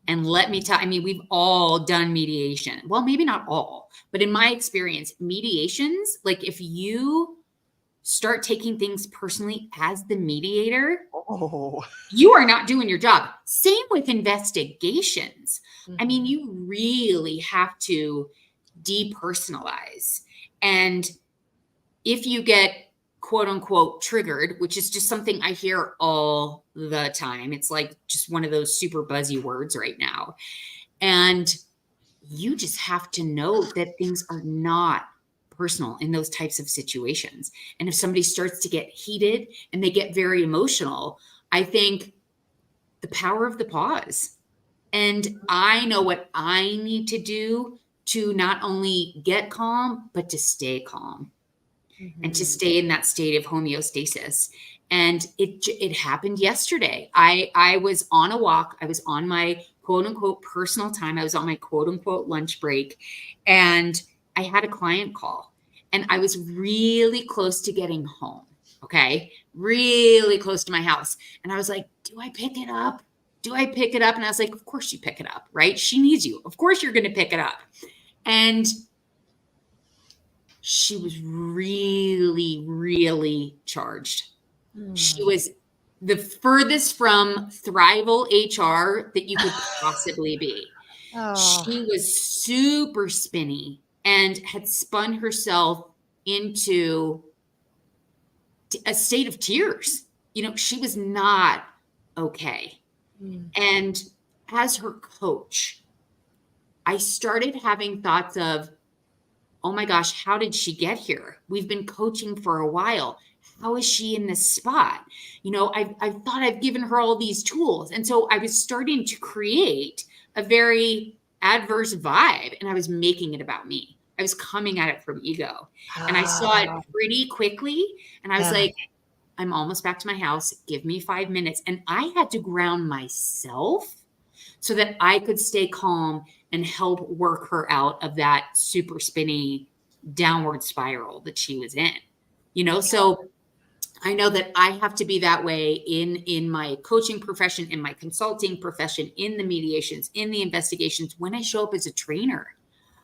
Speaker 2: And let me tell, I mean, we've all done mediation. Well, maybe not all, but in my experience, mediations, like if you start taking things personally as the mediator,
Speaker 1: Oh.
Speaker 2: you are not doing your job. Same with investigations. I mean,
Speaker 1: Mhm.
Speaker 2: you really have to depersonalize. And if you get quote unquote triggered, which is just something I hear all the time, it's like just one of those super buzzy words right now. And you just have to know that things are not personal in those types of situations. And if somebody starts to get heated and they get very emotional, I think the power of the pause. And I know what I need to do to not only get calm, but to stay calm and to
Speaker 1: Mhm.
Speaker 2: stay in that state of homeostasis. And it happened yesterday. I was on a walk. I was on my quote unquote personal time. I was on my quote unquote lunch break, and I had a client call, and I was really close to getting home. Okay, really close to my house, and I was like, "Do I pick it up? Do I pick it up?" And I was like, "Of course you pick it up, right? She needs you. Of course you're going to pick it up." And she was really, really charged. She
Speaker 1: Mm.
Speaker 2: was the furthest from Thrival HR that you could possibly be.
Speaker 1: Oh.
Speaker 2: She was super spinny and had spun herself into a state of tears. You know, she was not okay.
Speaker 1: Mm.
Speaker 2: And as her coach, I started having thoughts of, oh my gosh, how did she get here? We've been coaching for a while. How is she in this spot? You know, I thought I've given her all these tools. And so I was starting to create a very adverse vibe, and I was making it about me. I was coming at it from ego. And I saw it
Speaker 1: Ah.
Speaker 2: pretty quickly. And I was
Speaker 1: Yeah.
Speaker 2: like, I'm almost back to my house. Give me 5 minutes. And I had to ground myself so that I could stay calm and help work her out of that super spinny downward spiral that she was in. You know, so I know that I have to be that way in my coaching profession, in my consulting profession, in the mediations, in the investigations, when I show up as a trainer.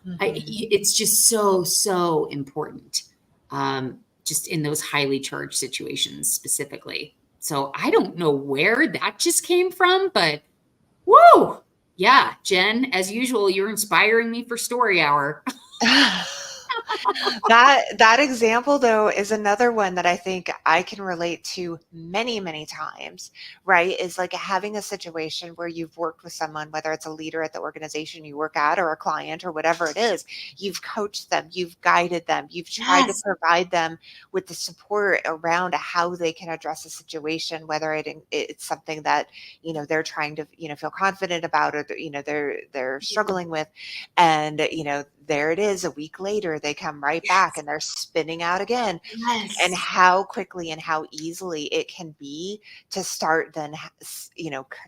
Speaker 1: Mhm.
Speaker 2: It's just so important, just in those highly charged situations specifically. So I don't know where that just came from, but woo! Yeah, Jen, as usual, you're inspiring me for story hour.
Speaker 1: That example though is another one that I think I can relate to many, many times, right? Is like having a situation where you've worked with someone, whether it's a leader at the organization you work at or a client or whatever it is, you've coached them, you've guided them, you've tried to
Speaker 2: Yes.
Speaker 1: provide them with the support around how they can address a situation, whether it's something that, they're trying to, feel confident about or, they're struggling with. And, there it is a week later, they come right back
Speaker 2: Yes.
Speaker 1: and they're spinning out again. And
Speaker 2: Yes.
Speaker 1: how quickly and how easily it can be to start then,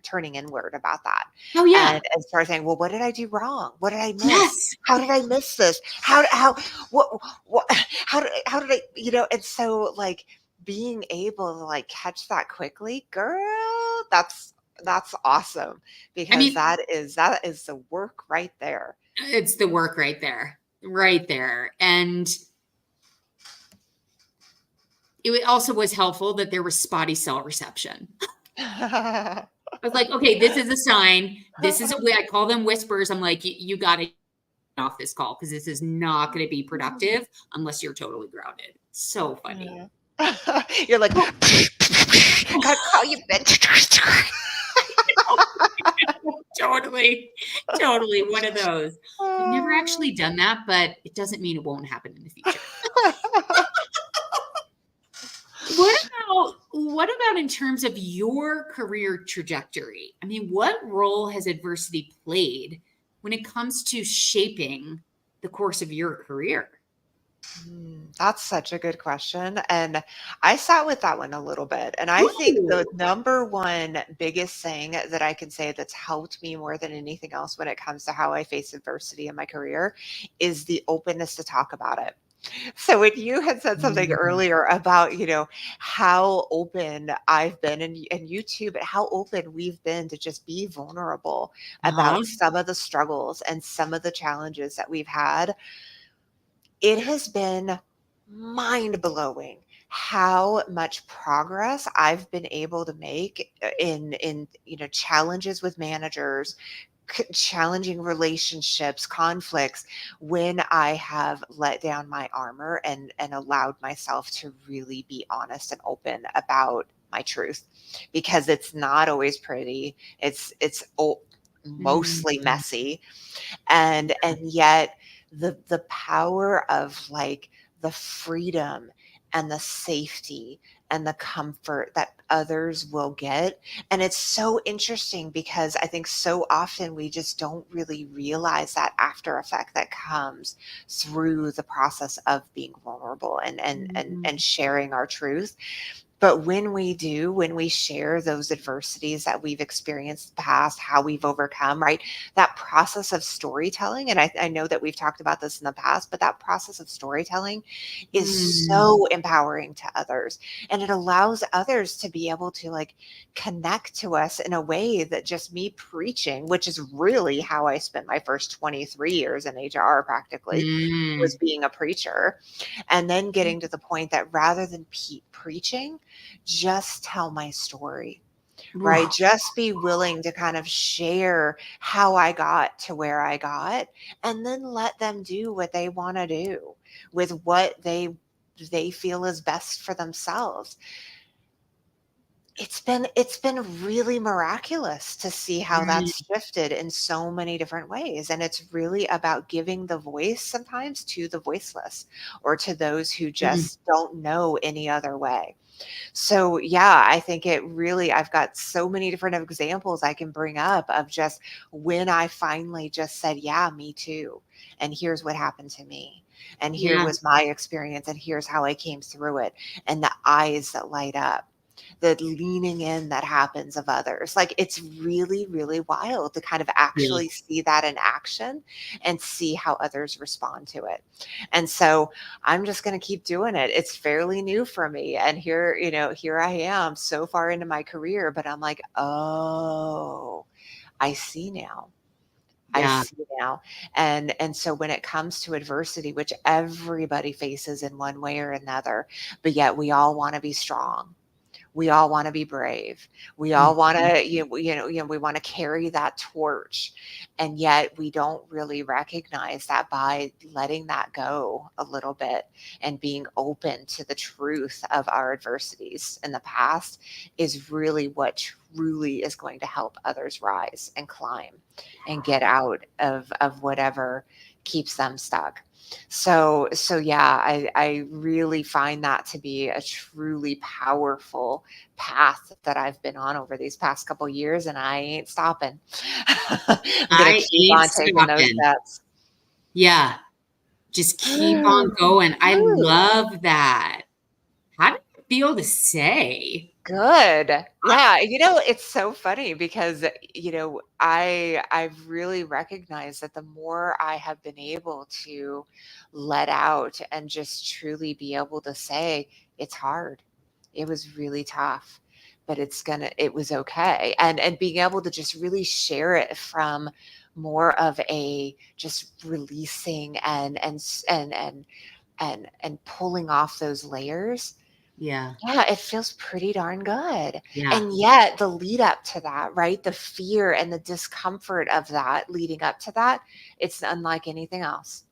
Speaker 1: turning inward about that
Speaker 2: Oh, yeah.
Speaker 1: and start saying, well, what did I do wrong? What did I miss?
Speaker 2: Yes.
Speaker 1: How did I miss this? What, how did I, and so like being able to like catch that quickly, girl, that's awesome
Speaker 2: I
Speaker 1: because
Speaker 2: mean,
Speaker 1: that is the work right there.
Speaker 2: it's the work right there. Right there. And it also was helpful that there was spotty cell reception. I was like, okay, this is a sign. This is a way I call them whispers. I'm like, you got to get off this call because this is not going to be productive unless you're totally grounded. So funny.
Speaker 1: Yeah. You're like,
Speaker 2: Well,
Speaker 1: "God, call you bitch."
Speaker 2: totally, totally one of those. I've never
Speaker 1: Oh.
Speaker 2: actually done that, but it doesn't mean it won't happen in the future. What about in terms of your career trajectory? I mean, what role has adversity played when it comes to shaping the course of your career?
Speaker 1: That's such a good question, and I sat with that one a little bit, and I think the
Speaker 2: Ooh,
Speaker 1: number one biggest thing that I can say that's helped me more than anything else when it comes to how I face adversity in my career is the openness to talk about it. So when you had said something
Speaker 2: mm,
Speaker 1: earlier about, how open I've been and you too, but how open we've been to just be vulnerable
Speaker 2: uh-huh.
Speaker 1: about some of the struggles and some of the challenges that we've had, it has been mind blowing how much progress I've been able to make in challenges with managers, challenging relationships, conflicts, when I have let down my armor and allowed myself to really be honest and open about my truth, because it's not always pretty. It's mostly
Speaker 2: Mm,
Speaker 1: messy, and yet the power of like the freedom and the safety and the comfort that others will get. And it's so interesting because I think so often we just don't really realize that after effect that comes through the process of being vulnerable and
Speaker 2: mm,
Speaker 1: sharing our truth. But when we do, when we share those adversities that we've experienced in the past, how we've overcome, right? That process of storytelling, and I know that we've talked about this in the past, but that process of storytelling is
Speaker 2: mm.
Speaker 1: so empowering to others. And it allows others to be able to like connect to us in a way that just me preaching, which is really how I spent my first 23 years in HR practically, was
Speaker 2: Mm.
Speaker 1: being a preacher. And then getting to the point that rather than preaching, just tell my story, right?
Speaker 2: Ooh,
Speaker 1: Just be willing to kind of share how I got to where I got, and then let them do what they want to do with what they feel is best for themselves. It's been really miraculous to see how
Speaker 2: mm,
Speaker 1: that's shifted in so many different ways, and it's really about giving the voice sometimes to the voiceless, or to those who
Speaker 2: mm.
Speaker 1: just don't know any other way. So, yeah, I think it really, I've got so many different examples I can bring up of just when I finally just said, yeah, me too. And here's what happened to me. And here
Speaker 2: Yeah,
Speaker 1: was my experience. And here's how I came through it. And the eyes that light up, the leaning in that happens of others. Like it's really, really wild to kind of
Speaker 2: yeah.
Speaker 1: actually see that in action and see how others respond to it. And so I'm just going to keep doing it. It's fairly new for me. And here I am so far into my career, but I'm like, oh, I see now. I
Speaker 2: Yeah.
Speaker 1: see now. And so when it comes to adversity, which everybody faces in one way or another, but yet we all want to be strong, we all want to be brave. We all want
Speaker 2: Mhm.
Speaker 1: to, we want to carry that torch. And yet we don't really recognize that by letting that go a little bit and being open to the truth of our adversities in the past is really what truly is going to help others rise and climb and get out of whatever keeps them stuck. So yeah, I really find that to be a truly powerful path that I've been on over these past couple years, and I ain't stopping. I'm gonna
Speaker 2: I
Speaker 1: keep
Speaker 2: ain't
Speaker 1: on taking those
Speaker 2: stopping.
Speaker 1: steps.
Speaker 2: Yeah, just keep on going. I
Speaker 1: Woo.
Speaker 2: love that. How did it feel to say?
Speaker 1: Good.
Speaker 2: I
Speaker 1: Yeah, it's so funny because, I've really recognized that the more I have been able to let out and just truly be able to say, it's hard. It was really tough, but it was okay. And being able to just really share it from more of a just releasing and pulling off those layers.
Speaker 2: Yeah,
Speaker 1: Yeah, it feels pretty darn good.
Speaker 2: yeah.
Speaker 1: And yet the lead up to that, right? The fear and the discomfort of that leading up to that, it's unlike anything else,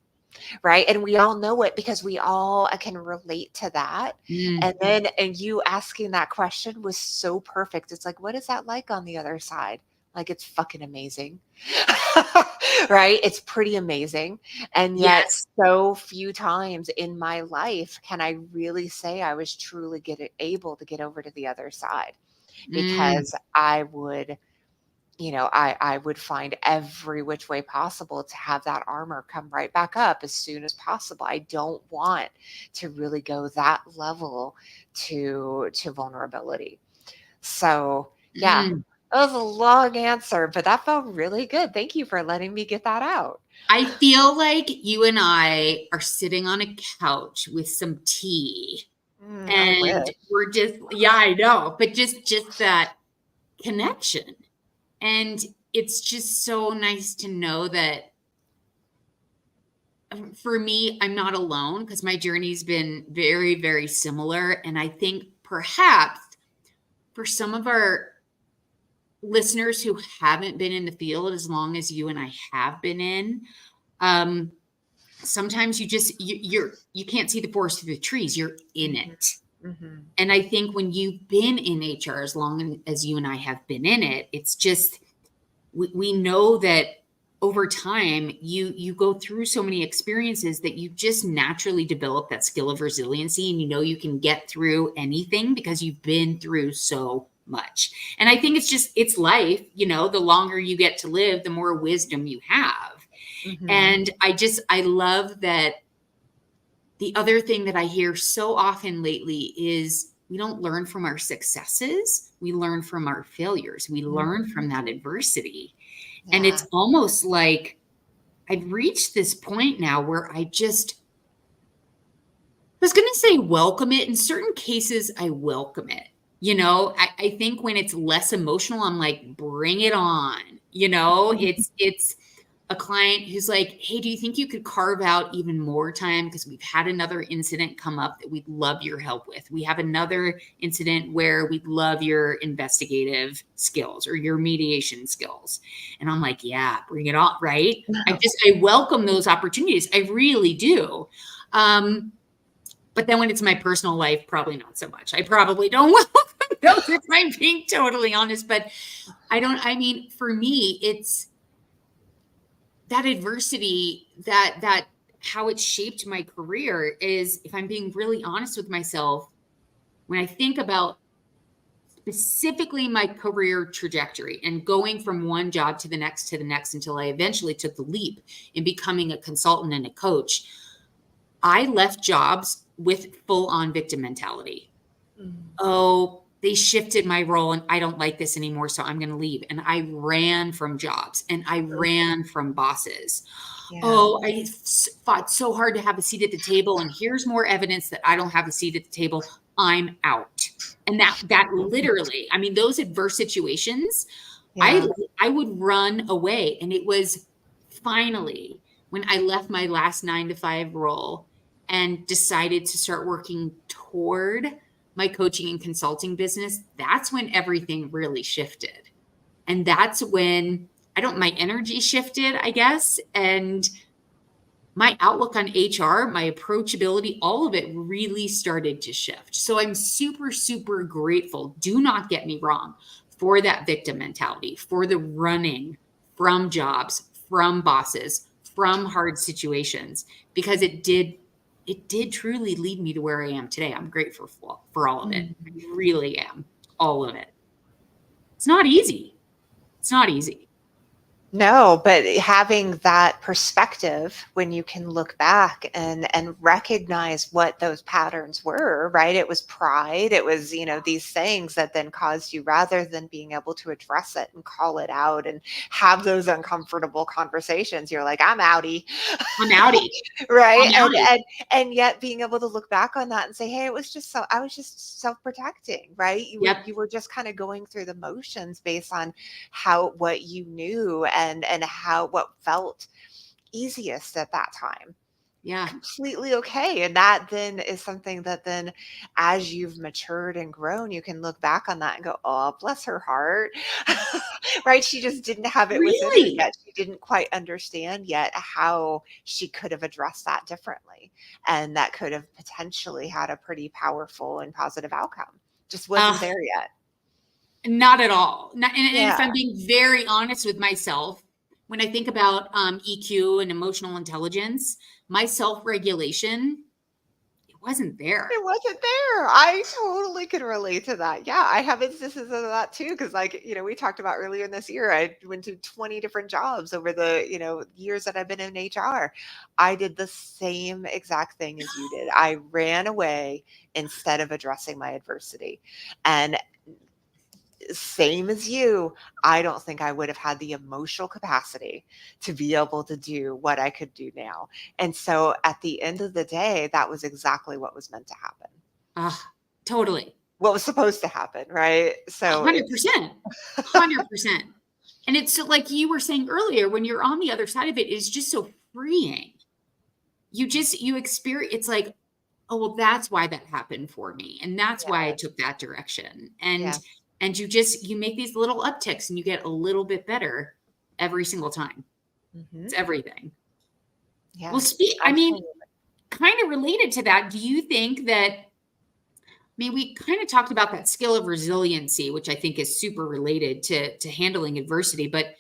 Speaker 1: right? And we all know it because we all can relate to that.
Speaker 2: Mm,
Speaker 1: And you asking that question was so perfect. It's like, what is that like on the other side? Like it's fucking amazing. Right? It's pretty amazing. And yet
Speaker 2: yes.
Speaker 1: so few times in my life can I really say I was truly able to get over to the other side,
Speaker 2: Mm,
Speaker 1: because I would find every which way possible to have that armor come right back up as soon as possible. I don't want to really go that level to vulnerability. So, yeah,
Speaker 2: mm.
Speaker 1: that was a long answer, but that felt really good. Thank you for letting me get that out.
Speaker 2: I feel like you and I are sitting on a couch with some tea
Speaker 1: I wish.
Speaker 2: and we're just, yeah, I know, but just that connection. And it's just so nice to know that for me, I'm not alone because my journey's been very, very similar. And I think perhaps for some of our listeners who haven't been in the field as long as you and I have been in, sometimes you can't see the forest through the trees. You're in
Speaker 1: Mhm.
Speaker 2: it.
Speaker 1: Mhm.
Speaker 2: And I think when you've been in HR as long as you and I have been in it, it's just we know that over time you go through so many experiences that you just naturally develop that skill of resiliency, and you know you can get through anything because you've been through so much. And I think it's life, the longer you get to live, the more wisdom you have.
Speaker 1: Mhm.
Speaker 2: And I love that. The other thing that I hear so often lately is we don't learn from our successes. We learn from our failures. We learn
Speaker 1: Mhm.
Speaker 2: from that adversity. And
Speaker 1: Yeah.
Speaker 2: it's almost like I've reached this point now where I was going to say welcome it. In certain cases, I welcome it. I think when it's less emotional, I'm like, bring it on. It's a client who's like, hey, do you think you could carve out even more time? Because we've had another incident come up that we'd love your help with. We have another incident where we'd love your investigative skills or your mediation skills. And I'm like, yeah, bring it on. Right. I welcome those opportunities. I really do. But then when it's my personal life, probably not so much. I probably don't welcome those if I'm being totally honest. But for me, it's that adversity, that how it shaped my career is, if I'm being really honest with myself, when I think about specifically my career trajectory and going from one job to the next until I eventually took the leap in becoming a consultant and a coach, I left jobs with full on victim mentality.
Speaker 1: Mm.
Speaker 2: Oh, they shifted my role and I don't like this anymore, so I'm going to leave. And I ran from jobs and I ran from bosses.
Speaker 1: Yeah.
Speaker 2: Oh, I fought so hard to have a seat at the table, and here's more evidence that I don't have a seat at the table. I'm out. And that literally, those adverse situations, I
Speaker 1: Yeah.
Speaker 2: I would run away. And it was finally when I left my last 9 to 5 role and decided to start working toward my coaching and consulting business, that's when everything really shifted. And that's when my energy shifted, I guess. And my outlook on HR, my approachability, all of it really started to shift. So I'm super, super grateful. Do not get me wrong, for that victim mentality, for the running from jobs, from bosses, from hard situations, because it did truly lead me to where I am today. I'm grateful for all of it. I
Speaker 1: Mhm.
Speaker 2: really am. All of it. It's not easy. It's not easy.
Speaker 1: No, but having that perspective when you can look back and recognize what those patterns were, right? It was pride, it was, these things that then caused you, rather than being able to address it and call it out and have those uncomfortable conversations, you're like, I'm outie.
Speaker 2: I'm outie.
Speaker 1: Right.
Speaker 2: I'm
Speaker 1: And
Speaker 2: outie.
Speaker 1: and and yet being able to look back on that and say, hey, I was just self-protecting, right?
Speaker 2: Yep.
Speaker 1: You were just kind of going through the motions based on what you knew and how what felt easiest at that time.
Speaker 2: Yeah.
Speaker 1: Completely okay. And that then is something that then, as you've matured and grown, you can look back on that and go, oh, bless her heart. Right? She just didn't have it within her
Speaker 2: Really?
Speaker 1: yet. She didn't quite understand yet how she could have addressed that differently. And that could have potentially had a pretty powerful and positive outcome. Just wasn't
Speaker 2: Uh,
Speaker 1: there yet.
Speaker 2: Not at all. And if
Speaker 1: Yeah.
Speaker 2: I'm being very honest with myself, when I think about EQ and emotional intelligence, my self regulation, it wasn't there.
Speaker 1: It wasn't there. I totally can relate to that. Yeah, I have instances of that too. Cause like, we talked about earlier in this year, I went to 20 different jobs over the, years that I've been in HR. I did the same exact thing as you did. I ran away instead of addressing my adversity. And same as you, I don't think I would have had the emotional capacity to be able to do what I could do now. And so at the end of the day, that was exactly what was meant to happen.
Speaker 2: Totally.
Speaker 1: What was supposed to happen, right? So it's
Speaker 2: 100%. 100%. And it's like you were saying earlier, when you're on the other side of it, it's just so freeing. you experience, it's like, oh, well, that's why that happened for me. And that's why I
Speaker 1: Yes.
Speaker 2: took that direction.
Speaker 1: Yeah.
Speaker 2: And you make these little upticks and you get a little bit better every single time.
Speaker 1: Hmm.
Speaker 2: It's everything. Well,
Speaker 1: Yeah.
Speaker 2: I mean,
Speaker 1: Absolutely.
Speaker 2: kind of related to that, do you think that, I mean, we kind of talked about that skill of resiliency, which I think is super related to handling adversity. But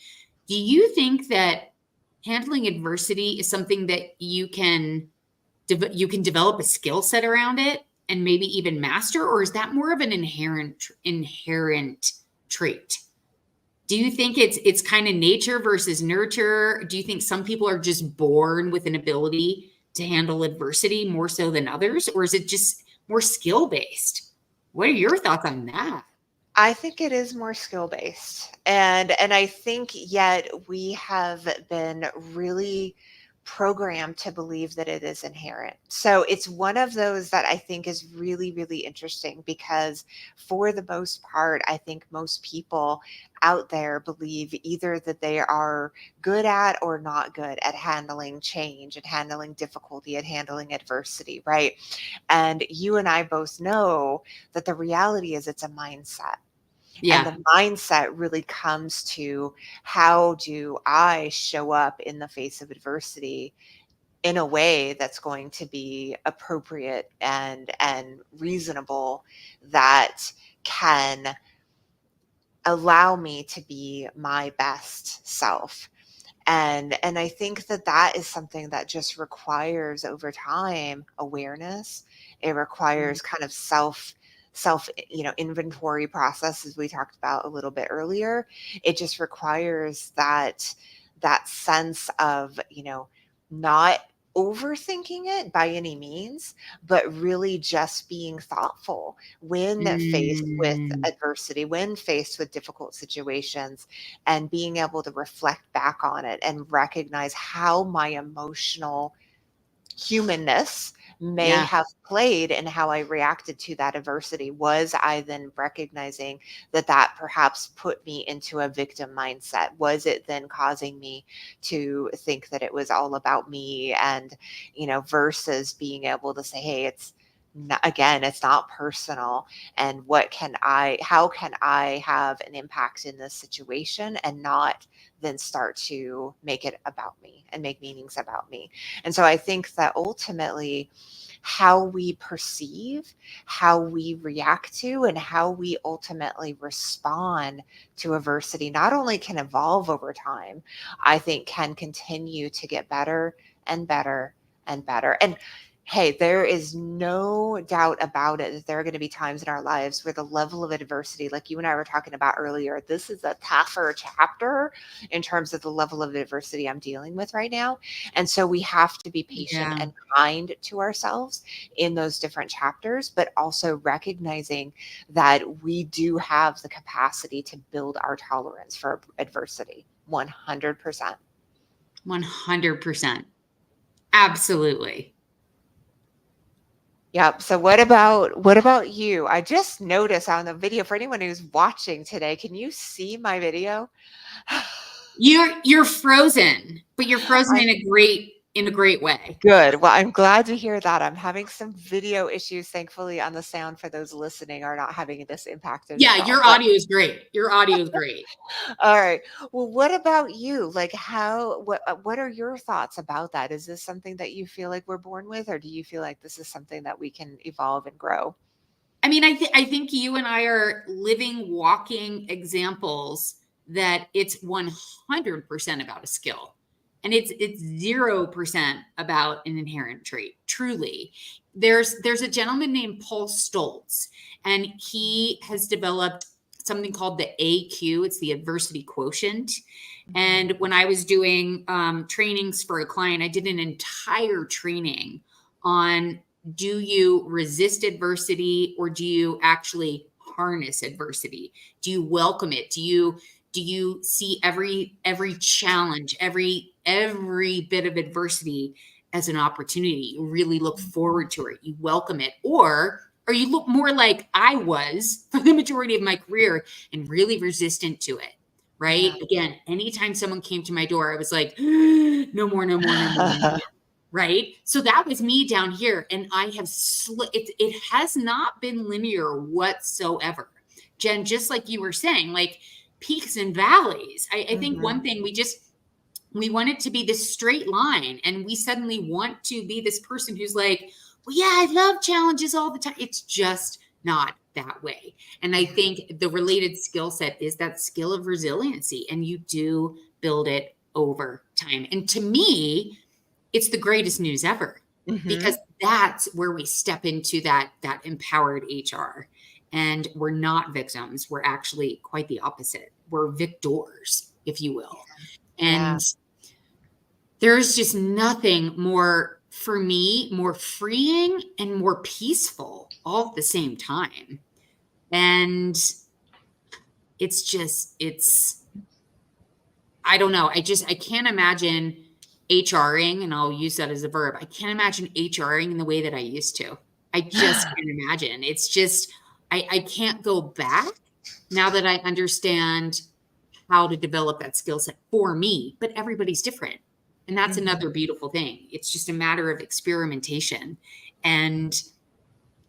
Speaker 2: do you think that handling adversity is something that you can develop a skill set around it and maybe even master, or is that more of an inherent trait? Do you think it's kind of nature versus nurture? Do you think some people are just born with an ability to handle adversity more so than others, or is it just more skill based? What are your thoughts on that?
Speaker 1: I think it is more skill based. And I think yet we have been really programmed to believe that it is inherent. So it's one of those that I think is really, really interesting because for the most part, I think most people out there believe either that they are good at or not good at handling change and handling difficulty and handling adversity, right? And you and I both know that the reality is it's a mindset. And
Speaker 2: Yeah.
Speaker 1: the mindset really comes to how do I show up in the face of adversity in a way that's going to be appropriate and reasonable that can allow me to be my best self. And I think that that is something that just requires over time awareness. It requires kind of self inventory process, as we talked about a little bit earlier. It just requires that sense of, not overthinking it by any means, but really just being thoughtful when faced with
Speaker 2: Mm,
Speaker 1: adversity, when faced with difficult situations, and being able to reflect back on it and recognize how my emotional humanness may
Speaker 2: yeah.
Speaker 1: have played in how I reacted to that adversity. Was I then recognizing that that perhaps put me into a victim mindset? Was it then causing me to think that it was all about me and, versus being able to say, hey, it's not, again, it's not personal. And how can I have an impact in this situation and not then start to make it about me and make meanings about me? And so I think that ultimately, how we perceive, how we react to, and how we ultimately respond to adversity not only can evolve over time, I think can continue to get better and better and better. And hey, there is no doubt about it that there are going to be times in our lives where the level of adversity, like you and I were talking about earlier, this is a tougher chapter in terms of the level of adversity I'm dealing with right now. And so we have to be patient
Speaker 2: Yeah.
Speaker 1: and kind to ourselves in those different chapters, but also recognizing that we do have the capacity to build our tolerance for adversity 100%.
Speaker 2: 100%. Absolutely.
Speaker 1: Yep. So what about you? I just noticed on the video for anyone who's watching today, can you see my video?
Speaker 2: You're frozen, but you're frozen
Speaker 1: I'm
Speaker 2: in a great way.
Speaker 1: good. Well, I'm glad to hear that. I'm having some video issues. Thankfully, on the sound for those listening are not having this impacted
Speaker 2: Yeah,
Speaker 1: at all.
Speaker 2: your
Speaker 1: But
Speaker 2: audio is great. Your audio is great.
Speaker 1: all right. Well, what about you? Like what are your thoughts about that? Is this something that you feel like we're born with, or do you feel like this is something that we can evolve and grow?
Speaker 2: I mean, I think you and I are living, walking examples that it's 100% about a skill. And it's 0% about an inherent trait. Truly. There's a gentleman named Paul Stoltz, and he has developed something called the AQ. It's the adversity quotient.
Speaker 1: Mhm.
Speaker 2: And when I was doing trainings for a client, I did an entire training on, do you resist adversity or do you actually harness adversity? Do you welcome it? Do you see every challenge, every bit of adversity as an opportunity? You really look forward to it. You welcome it. Or you look more like I was for the majority of my career and really resistant to it. Right.
Speaker 1: Yeah.
Speaker 2: Again, anytime someone came to my door, I was like, no more, no more, no more, no more. right? So that was me down here. And I have, it has not been linear whatsoever. Jen, just like you were saying, like peaks and valleys. I think
Speaker 1: Mm-hmm.
Speaker 2: one thing we want it to be this straight line. And we suddenly want to be this person who's like, well, yeah, I love challenges all the time. It's just not that way. And I think the related skill set is that skill of resiliency. And you do build it over time. And to me, it's the greatest news ever,
Speaker 1: Mm-hmm.
Speaker 2: because that's where we step into that empowered HR. And we're not victims. We're actually quite the opposite. We're victors, if you will.
Speaker 1: Yeah.
Speaker 2: And there's just nothing more, for me, more freeing and more peaceful all at the same time. And it's I don't know. I can't imagine HRing, and I'll use that as a verb. I can't imagine HRing in the way that I used to. I just can't imagine. It's just, I can't go back now that I understand how to develop that skill set for me, but everybody's different. And that's
Speaker 1: Mhm.
Speaker 2: another beautiful thing. It's just a matter of experimentation and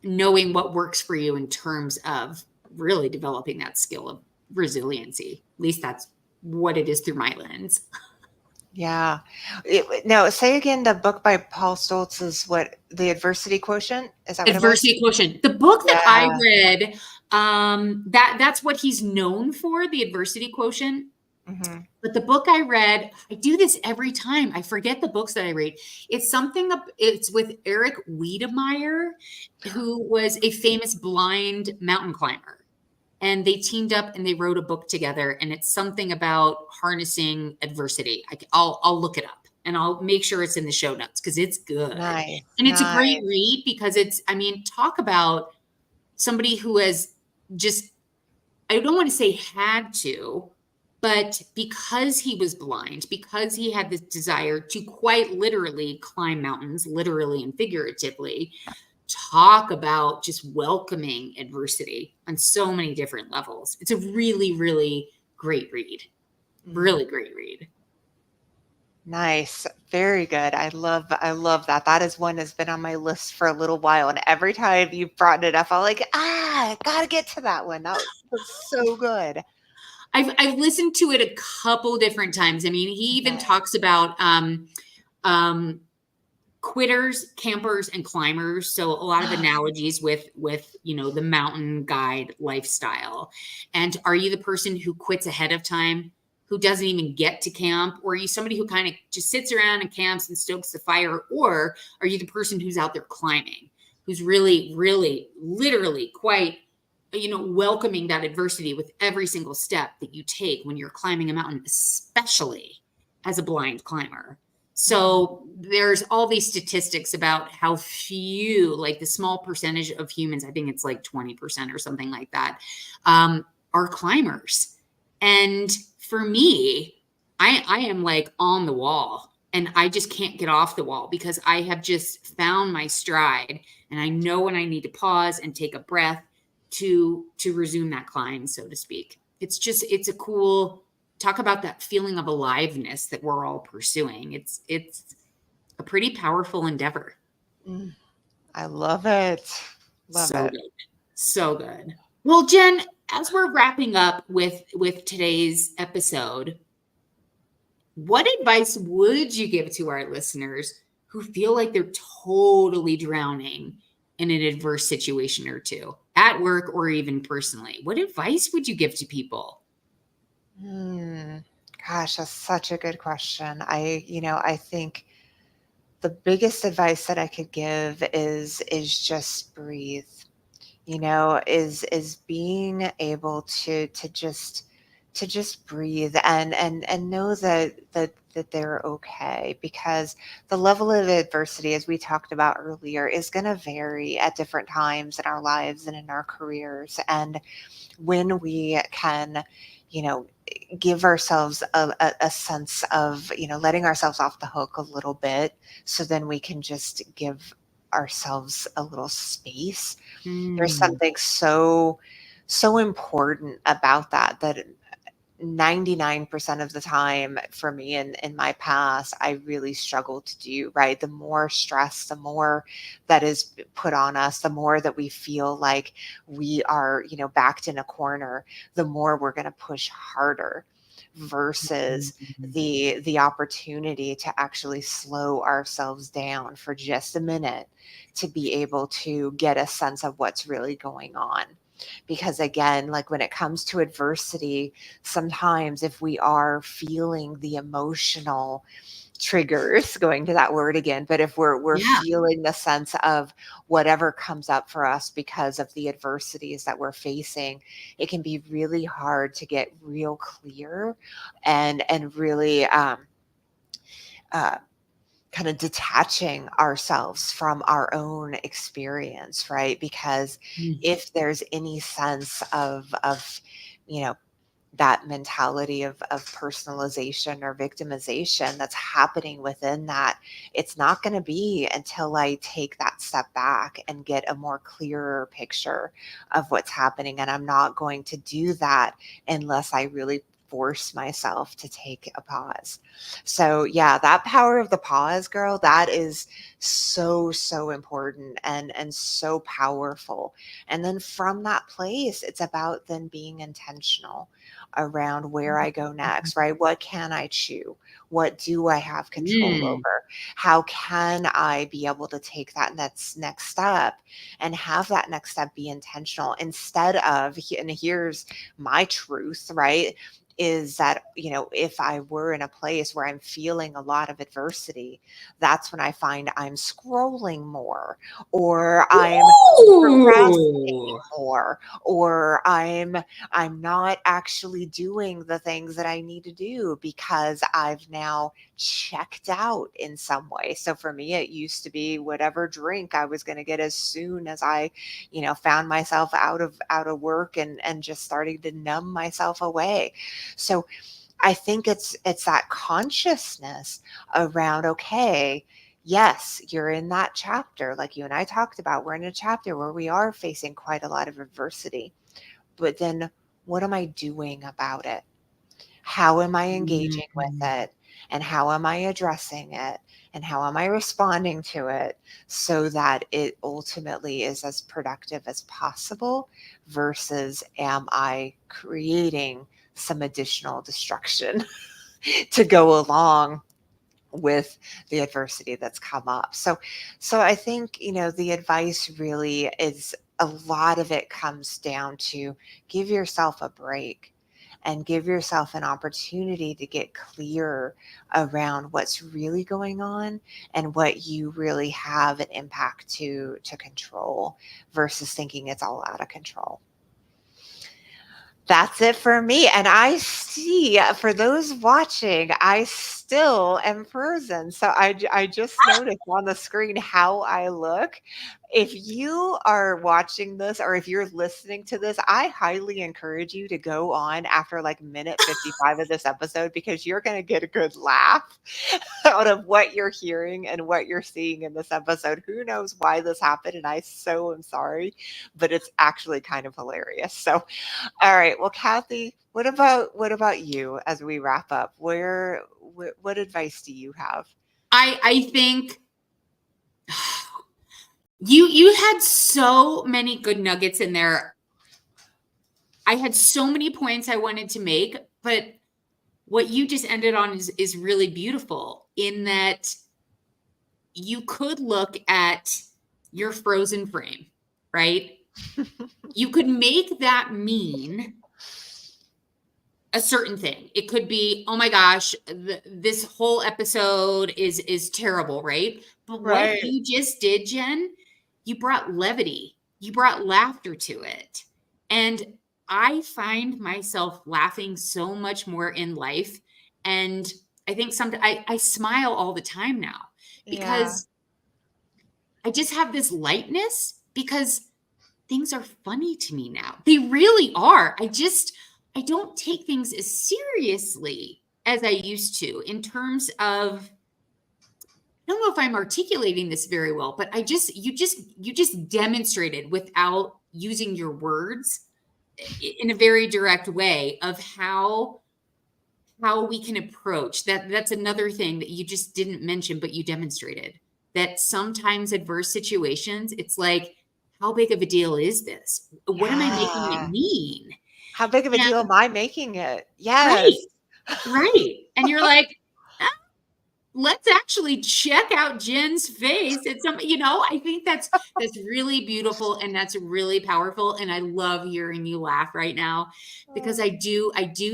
Speaker 2: knowing what works for you in terms of really developing that skill of resiliency. At least that's what it is through my lens.
Speaker 1: Yeah. No, say again, the book by Paul Stoltz is what? The Adversity Quotient? Is that what it was?
Speaker 2: Adversity Quotient. The book that I
Speaker 1: Yeah.
Speaker 2: read, that's what he's known for, the Adversity Quotient.
Speaker 1: Mhm.
Speaker 2: But the book I read, I do this every time. I forget the books that I read. It's with Eric Wiedemeyer, who was a famous blind mountain climber. And they teamed up and they wrote a book together. And it's something about harnessing adversity. I'll look it up and I'll make sure it's in the show notes because it's good.
Speaker 1: Nice,
Speaker 2: And it's a great
Speaker 1: nice.
Speaker 2: read because I mean, talk about somebody who has just, I don't want to say had to, but because he was blind, because he had this desire to quite literally climb mountains, literally and figuratively, talk about just welcoming adversity on so many different levels. It's a really, really great read.
Speaker 1: Mm.
Speaker 2: Really great read.
Speaker 1: Nice. Very good. I love that. That is one that's been on my list for a little while, and every time you brought it up, I'm like, gotta get to that one. That's so good.
Speaker 2: I've listened to it a couple different times. I mean, he even
Speaker 1: Okay.
Speaker 2: talks about um, quitters, campers, and climbers. So a lot of analogies with the mountain guide lifestyle. And are you the person who quits ahead of time, who doesn't even get to camp, or are you somebody who kind of just sits around and camps and stokes the fire, or are you the person who's out there climbing, who's really, really, literally quite welcoming that adversity with every single step that you take when you're climbing a mountain, especially as a blind climber.
Speaker 1: Mhm.
Speaker 2: So there's all these statistics about how few, like the small percentage of humans, I think it's like 20% or something like that, are climbers. And for me, I am like on the wall and I just can't get off the wall because I have just found my stride and I know when I need to pause and take a breath to resume that climb, so to speak. It's a cool, talk about that feeling of aliveness that we're all pursuing. It's a pretty powerful endeavor.
Speaker 1: Mm. I love it. Love
Speaker 2: So
Speaker 1: it.
Speaker 2: good. So good. Well, Jen, as we're wrapping up with today's episode, what advice would you give to our listeners who feel like they're totally drowning in an adverse situation or two at work or even personally? What advice would you give to people?
Speaker 1: Hmm. Gosh, that's such a good question. I think the biggest advice that I could give is just breathe. Is being able to just breathe and know that they're okay, because the level of adversity, as we talked about earlier, is going to vary at different times in our lives and in our careers. And when we can, you know, give ourselves a sense of, letting ourselves off the hook a little bit, so then we can just give ourselves a little space. There's
Speaker 2: Hmm.
Speaker 1: something so important about that 99% of the time for me in my past, I really struggle to do, right? The more stress, the more that is put on us, the more that we feel like we are, backed in a corner, the more we're going to push harder versus the opportunity to actually slow ourselves down for just a minute to be able to get a sense of what's really going on. Because again, like when it comes to adversity, sometimes if we are feeling the emotional triggers, going to that word again, but if we're
Speaker 2: Yeah.
Speaker 1: feeling the sense of whatever comes up for us because of the adversities that we're facing, it can be really hard to get real clear and really uh, kind of detaching ourselves from our own experience, right? Because
Speaker 2: Mm.
Speaker 1: if there's any sense of you know that mentality of personalization or victimization that's happening within that, it's not going to be until I take that step back and get a more clearer picture of what's happening. And I'm not going to do that unless I really force myself to take a pause. So yeah, that power of the pause, girl, that is so important and so powerful. And then from that place, it's about then being intentional around where I go next, right? What can I chew? What do I have control
Speaker 2: Mm.
Speaker 1: over? How can I be able to take that next step and have that next step be intentional instead of, and here's my truth, right? Is that, if I were in a place where I'm feeling a lot of adversity, that's when I find I'm scrolling more, or I'm procrastinating
Speaker 2: Ooh.
Speaker 1: more, or I'm not actually doing the things that I need to do because I've now checked out in some way. So for me, it used to be whatever drink I was going to get as soon as I, found myself out of work and just starting to numb myself away. So I think it's that consciousness around, okay, yes, you're in that chapter like you and I talked about. We're in a chapter where we are facing quite a lot of adversity. But then what am I doing about it? How am I engaging with
Speaker 2: Mm.
Speaker 1: it? And how am I addressing it? And how am I responding to it so that it ultimately is as productive as possible versus am I creating some additional destruction to go along with the adversity that's come up. So I think, the advice really is a lot of it comes down to give yourself a break and give yourself an opportunity to get clear around what's really going on and what you really have an impact to control versus thinking it's all out of control. That's it for me. And I see, for those watching, I still am frozen. So I just noticed on the screen how I look. If you are watching this or if you're listening to this, I highly encourage you to go on after like minute 55 of this episode because you're going to get a good laugh out of what you're hearing and what you're seeing in this episode. Who knows why this happened? And I so am sorry, but it's actually kind of hilarious. So all right. Well, Kathy, what about you as we wrap up? What advice do you have?
Speaker 2: I think you had so many good nuggets in there. I had so many points I wanted to make, but what you just ended on is really beautiful in that you could look at your frozen frame, right? You could make that mean a certain thing. It could be, oh my gosh, this whole episode is terrible, right? But what
Speaker 1: Right.
Speaker 2: you just did, Jen, you brought levity, you brought laughter to it. And I find myself laughing so much more in life. And I think sometimes I smile all the time now
Speaker 1: Yeah.
Speaker 2: because I just have this lightness because things are funny to me now. They really are. I don't take things as seriously as I used to in terms of I don't know if I'm articulating this very well, but you just demonstrated without using your words in a very direct way of how how we can approach that. That's another thing that you just didn't mention, but you demonstrated that sometimes adverse situations, it's like, how big of a deal is this? What am I making it
Speaker 1: Yeah.
Speaker 2: mean?
Speaker 1: How big of a deal
Speaker 2: And
Speaker 1: am I making it?
Speaker 2: right,
Speaker 1: Yes.
Speaker 2: right. And you're like, let's actually check out Jen's face at some, I think that's really beautiful and that's really powerful. And I love hearing you laugh right now because I do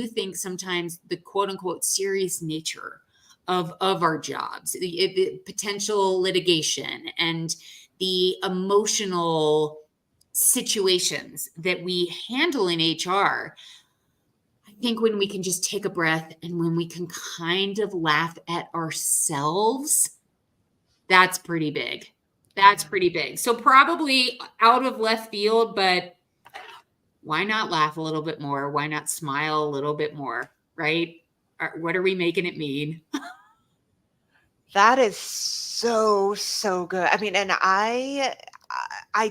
Speaker 2: think sometimes the quote unquote serious nature of our jobs, the potential litigation and the emotional situations that we handle in HR. I think when we can just take a breath and when we can kind of laugh at ourselves, that's pretty big. That's
Speaker 1: Yeah.
Speaker 2: pretty big. So probably out of left field, but why not laugh a little bit more? Why not smile a little bit more? Right? What are we making it mean?
Speaker 1: That is so, so good. I mean, and I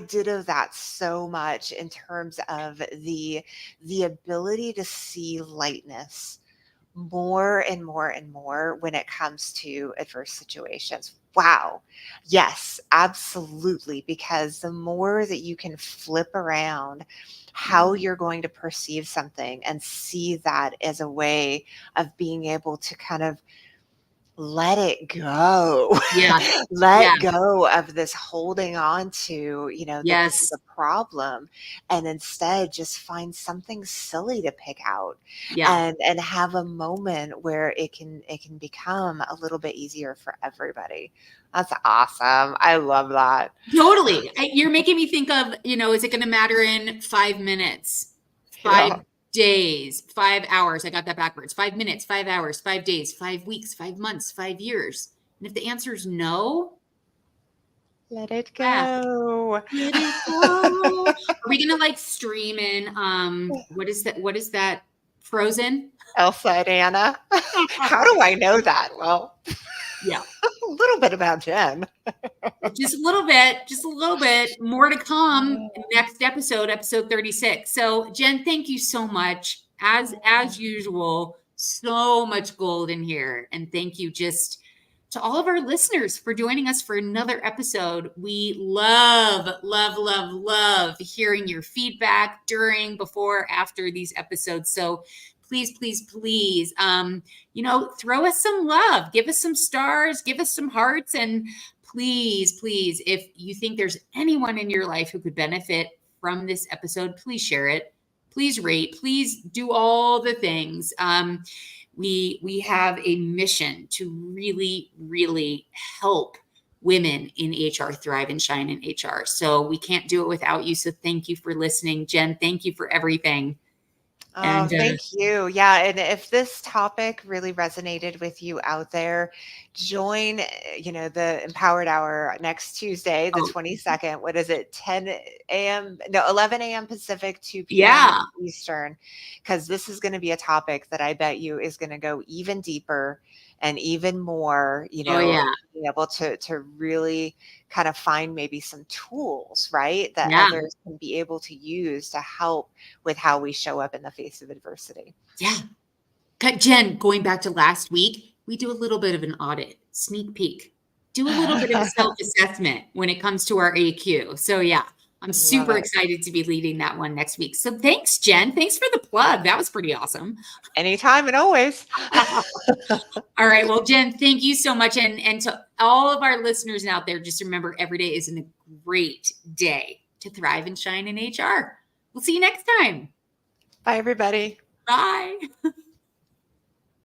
Speaker 1: ditto that so much in terms of the ability to see lightness more and more and more when it comes to adverse situations. Wow. Yes, absolutely. Because the more that you can flip around how you're going to perceive something and see that as a way of being able to kind of let it go.
Speaker 2: Yeah. Yeah.
Speaker 1: Let go of this holding on to, that this is
Speaker 2: Yes.
Speaker 1: a problem, and instead just find something silly to pick out
Speaker 2: Yeah.
Speaker 1: and have a moment where it can become a little bit easier for everybody. That's awesome. I love that.
Speaker 2: Totally. You're making me think of, is it going to matter in 5 minutes,
Speaker 1: Yeah.
Speaker 2: 5 days, 5 hours? I got that backwards. 5 minutes, 5 hours, 5 days, 5 weeks, 5 months, 5 years. And if the answer is no,
Speaker 1: Let it
Speaker 2: laugh.
Speaker 1: go.
Speaker 2: Let it go. Are we gonna like stream in what is that? What is that? Frozen?
Speaker 1: Elsa and Anna. How do I know that? Well,
Speaker 2: Yeah.
Speaker 1: a little bit about Jen.
Speaker 2: Just a little bit more to come next episode, episode 36. So Jen, thank you so much. As usual, so much gold in here. And thank you just to all of our listeners for joining us for another episode. We love, love, love, love hearing your feedback during, before, after these episodes. So please, please, please, throw us some love, give us some stars, give us some hearts, and please, please, if you think there's anyone in your life who could benefit from this episode, please share it. Please rate. Please do all the things. We have a mission to really, really help women in HR thrive and shine in HR. So we can't do it without you. So thank you for listening, Jen. Thank you for everything.
Speaker 1: Oh,
Speaker 2: And
Speaker 1: thank you. Yeah, and if this topic really resonated with you out there, join, the Empowered Hour next Tuesday, the
Speaker 2: oh,
Speaker 1: 22nd. What is it? 10 a.m. No, 11 a.m. Pacific, 2 p.m.
Speaker 2: yeah.
Speaker 1: Eastern, because this is going to be a topic that I bet you is going to go even deeper and even more,
Speaker 2: Oh yeah.
Speaker 1: being able to really kind of find maybe some tools, right, that
Speaker 2: Yeah.
Speaker 1: others can be able to use to help with how we show up in the face of adversity.
Speaker 2: Yeah. Jen, going back to last week, we do a little bit of an audit, sneak peek, do a little bit of a self-assessment when it comes to our AQ. So yeah, I'm
Speaker 1: Love
Speaker 2: super
Speaker 1: it.
Speaker 2: excited to be leading that one next week. So thanks, Jen. Thanks for the plug. That was pretty awesome.
Speaker 1: Anytime and always.
Speaker 2: All right. Well, Jen, thank you so much. And to all of our listeners out there, just remember every day is a great day to thrive and shine in HR. We'll see you next time.
Speaker 1: Bye, everybody.
Speaker 2: Bye.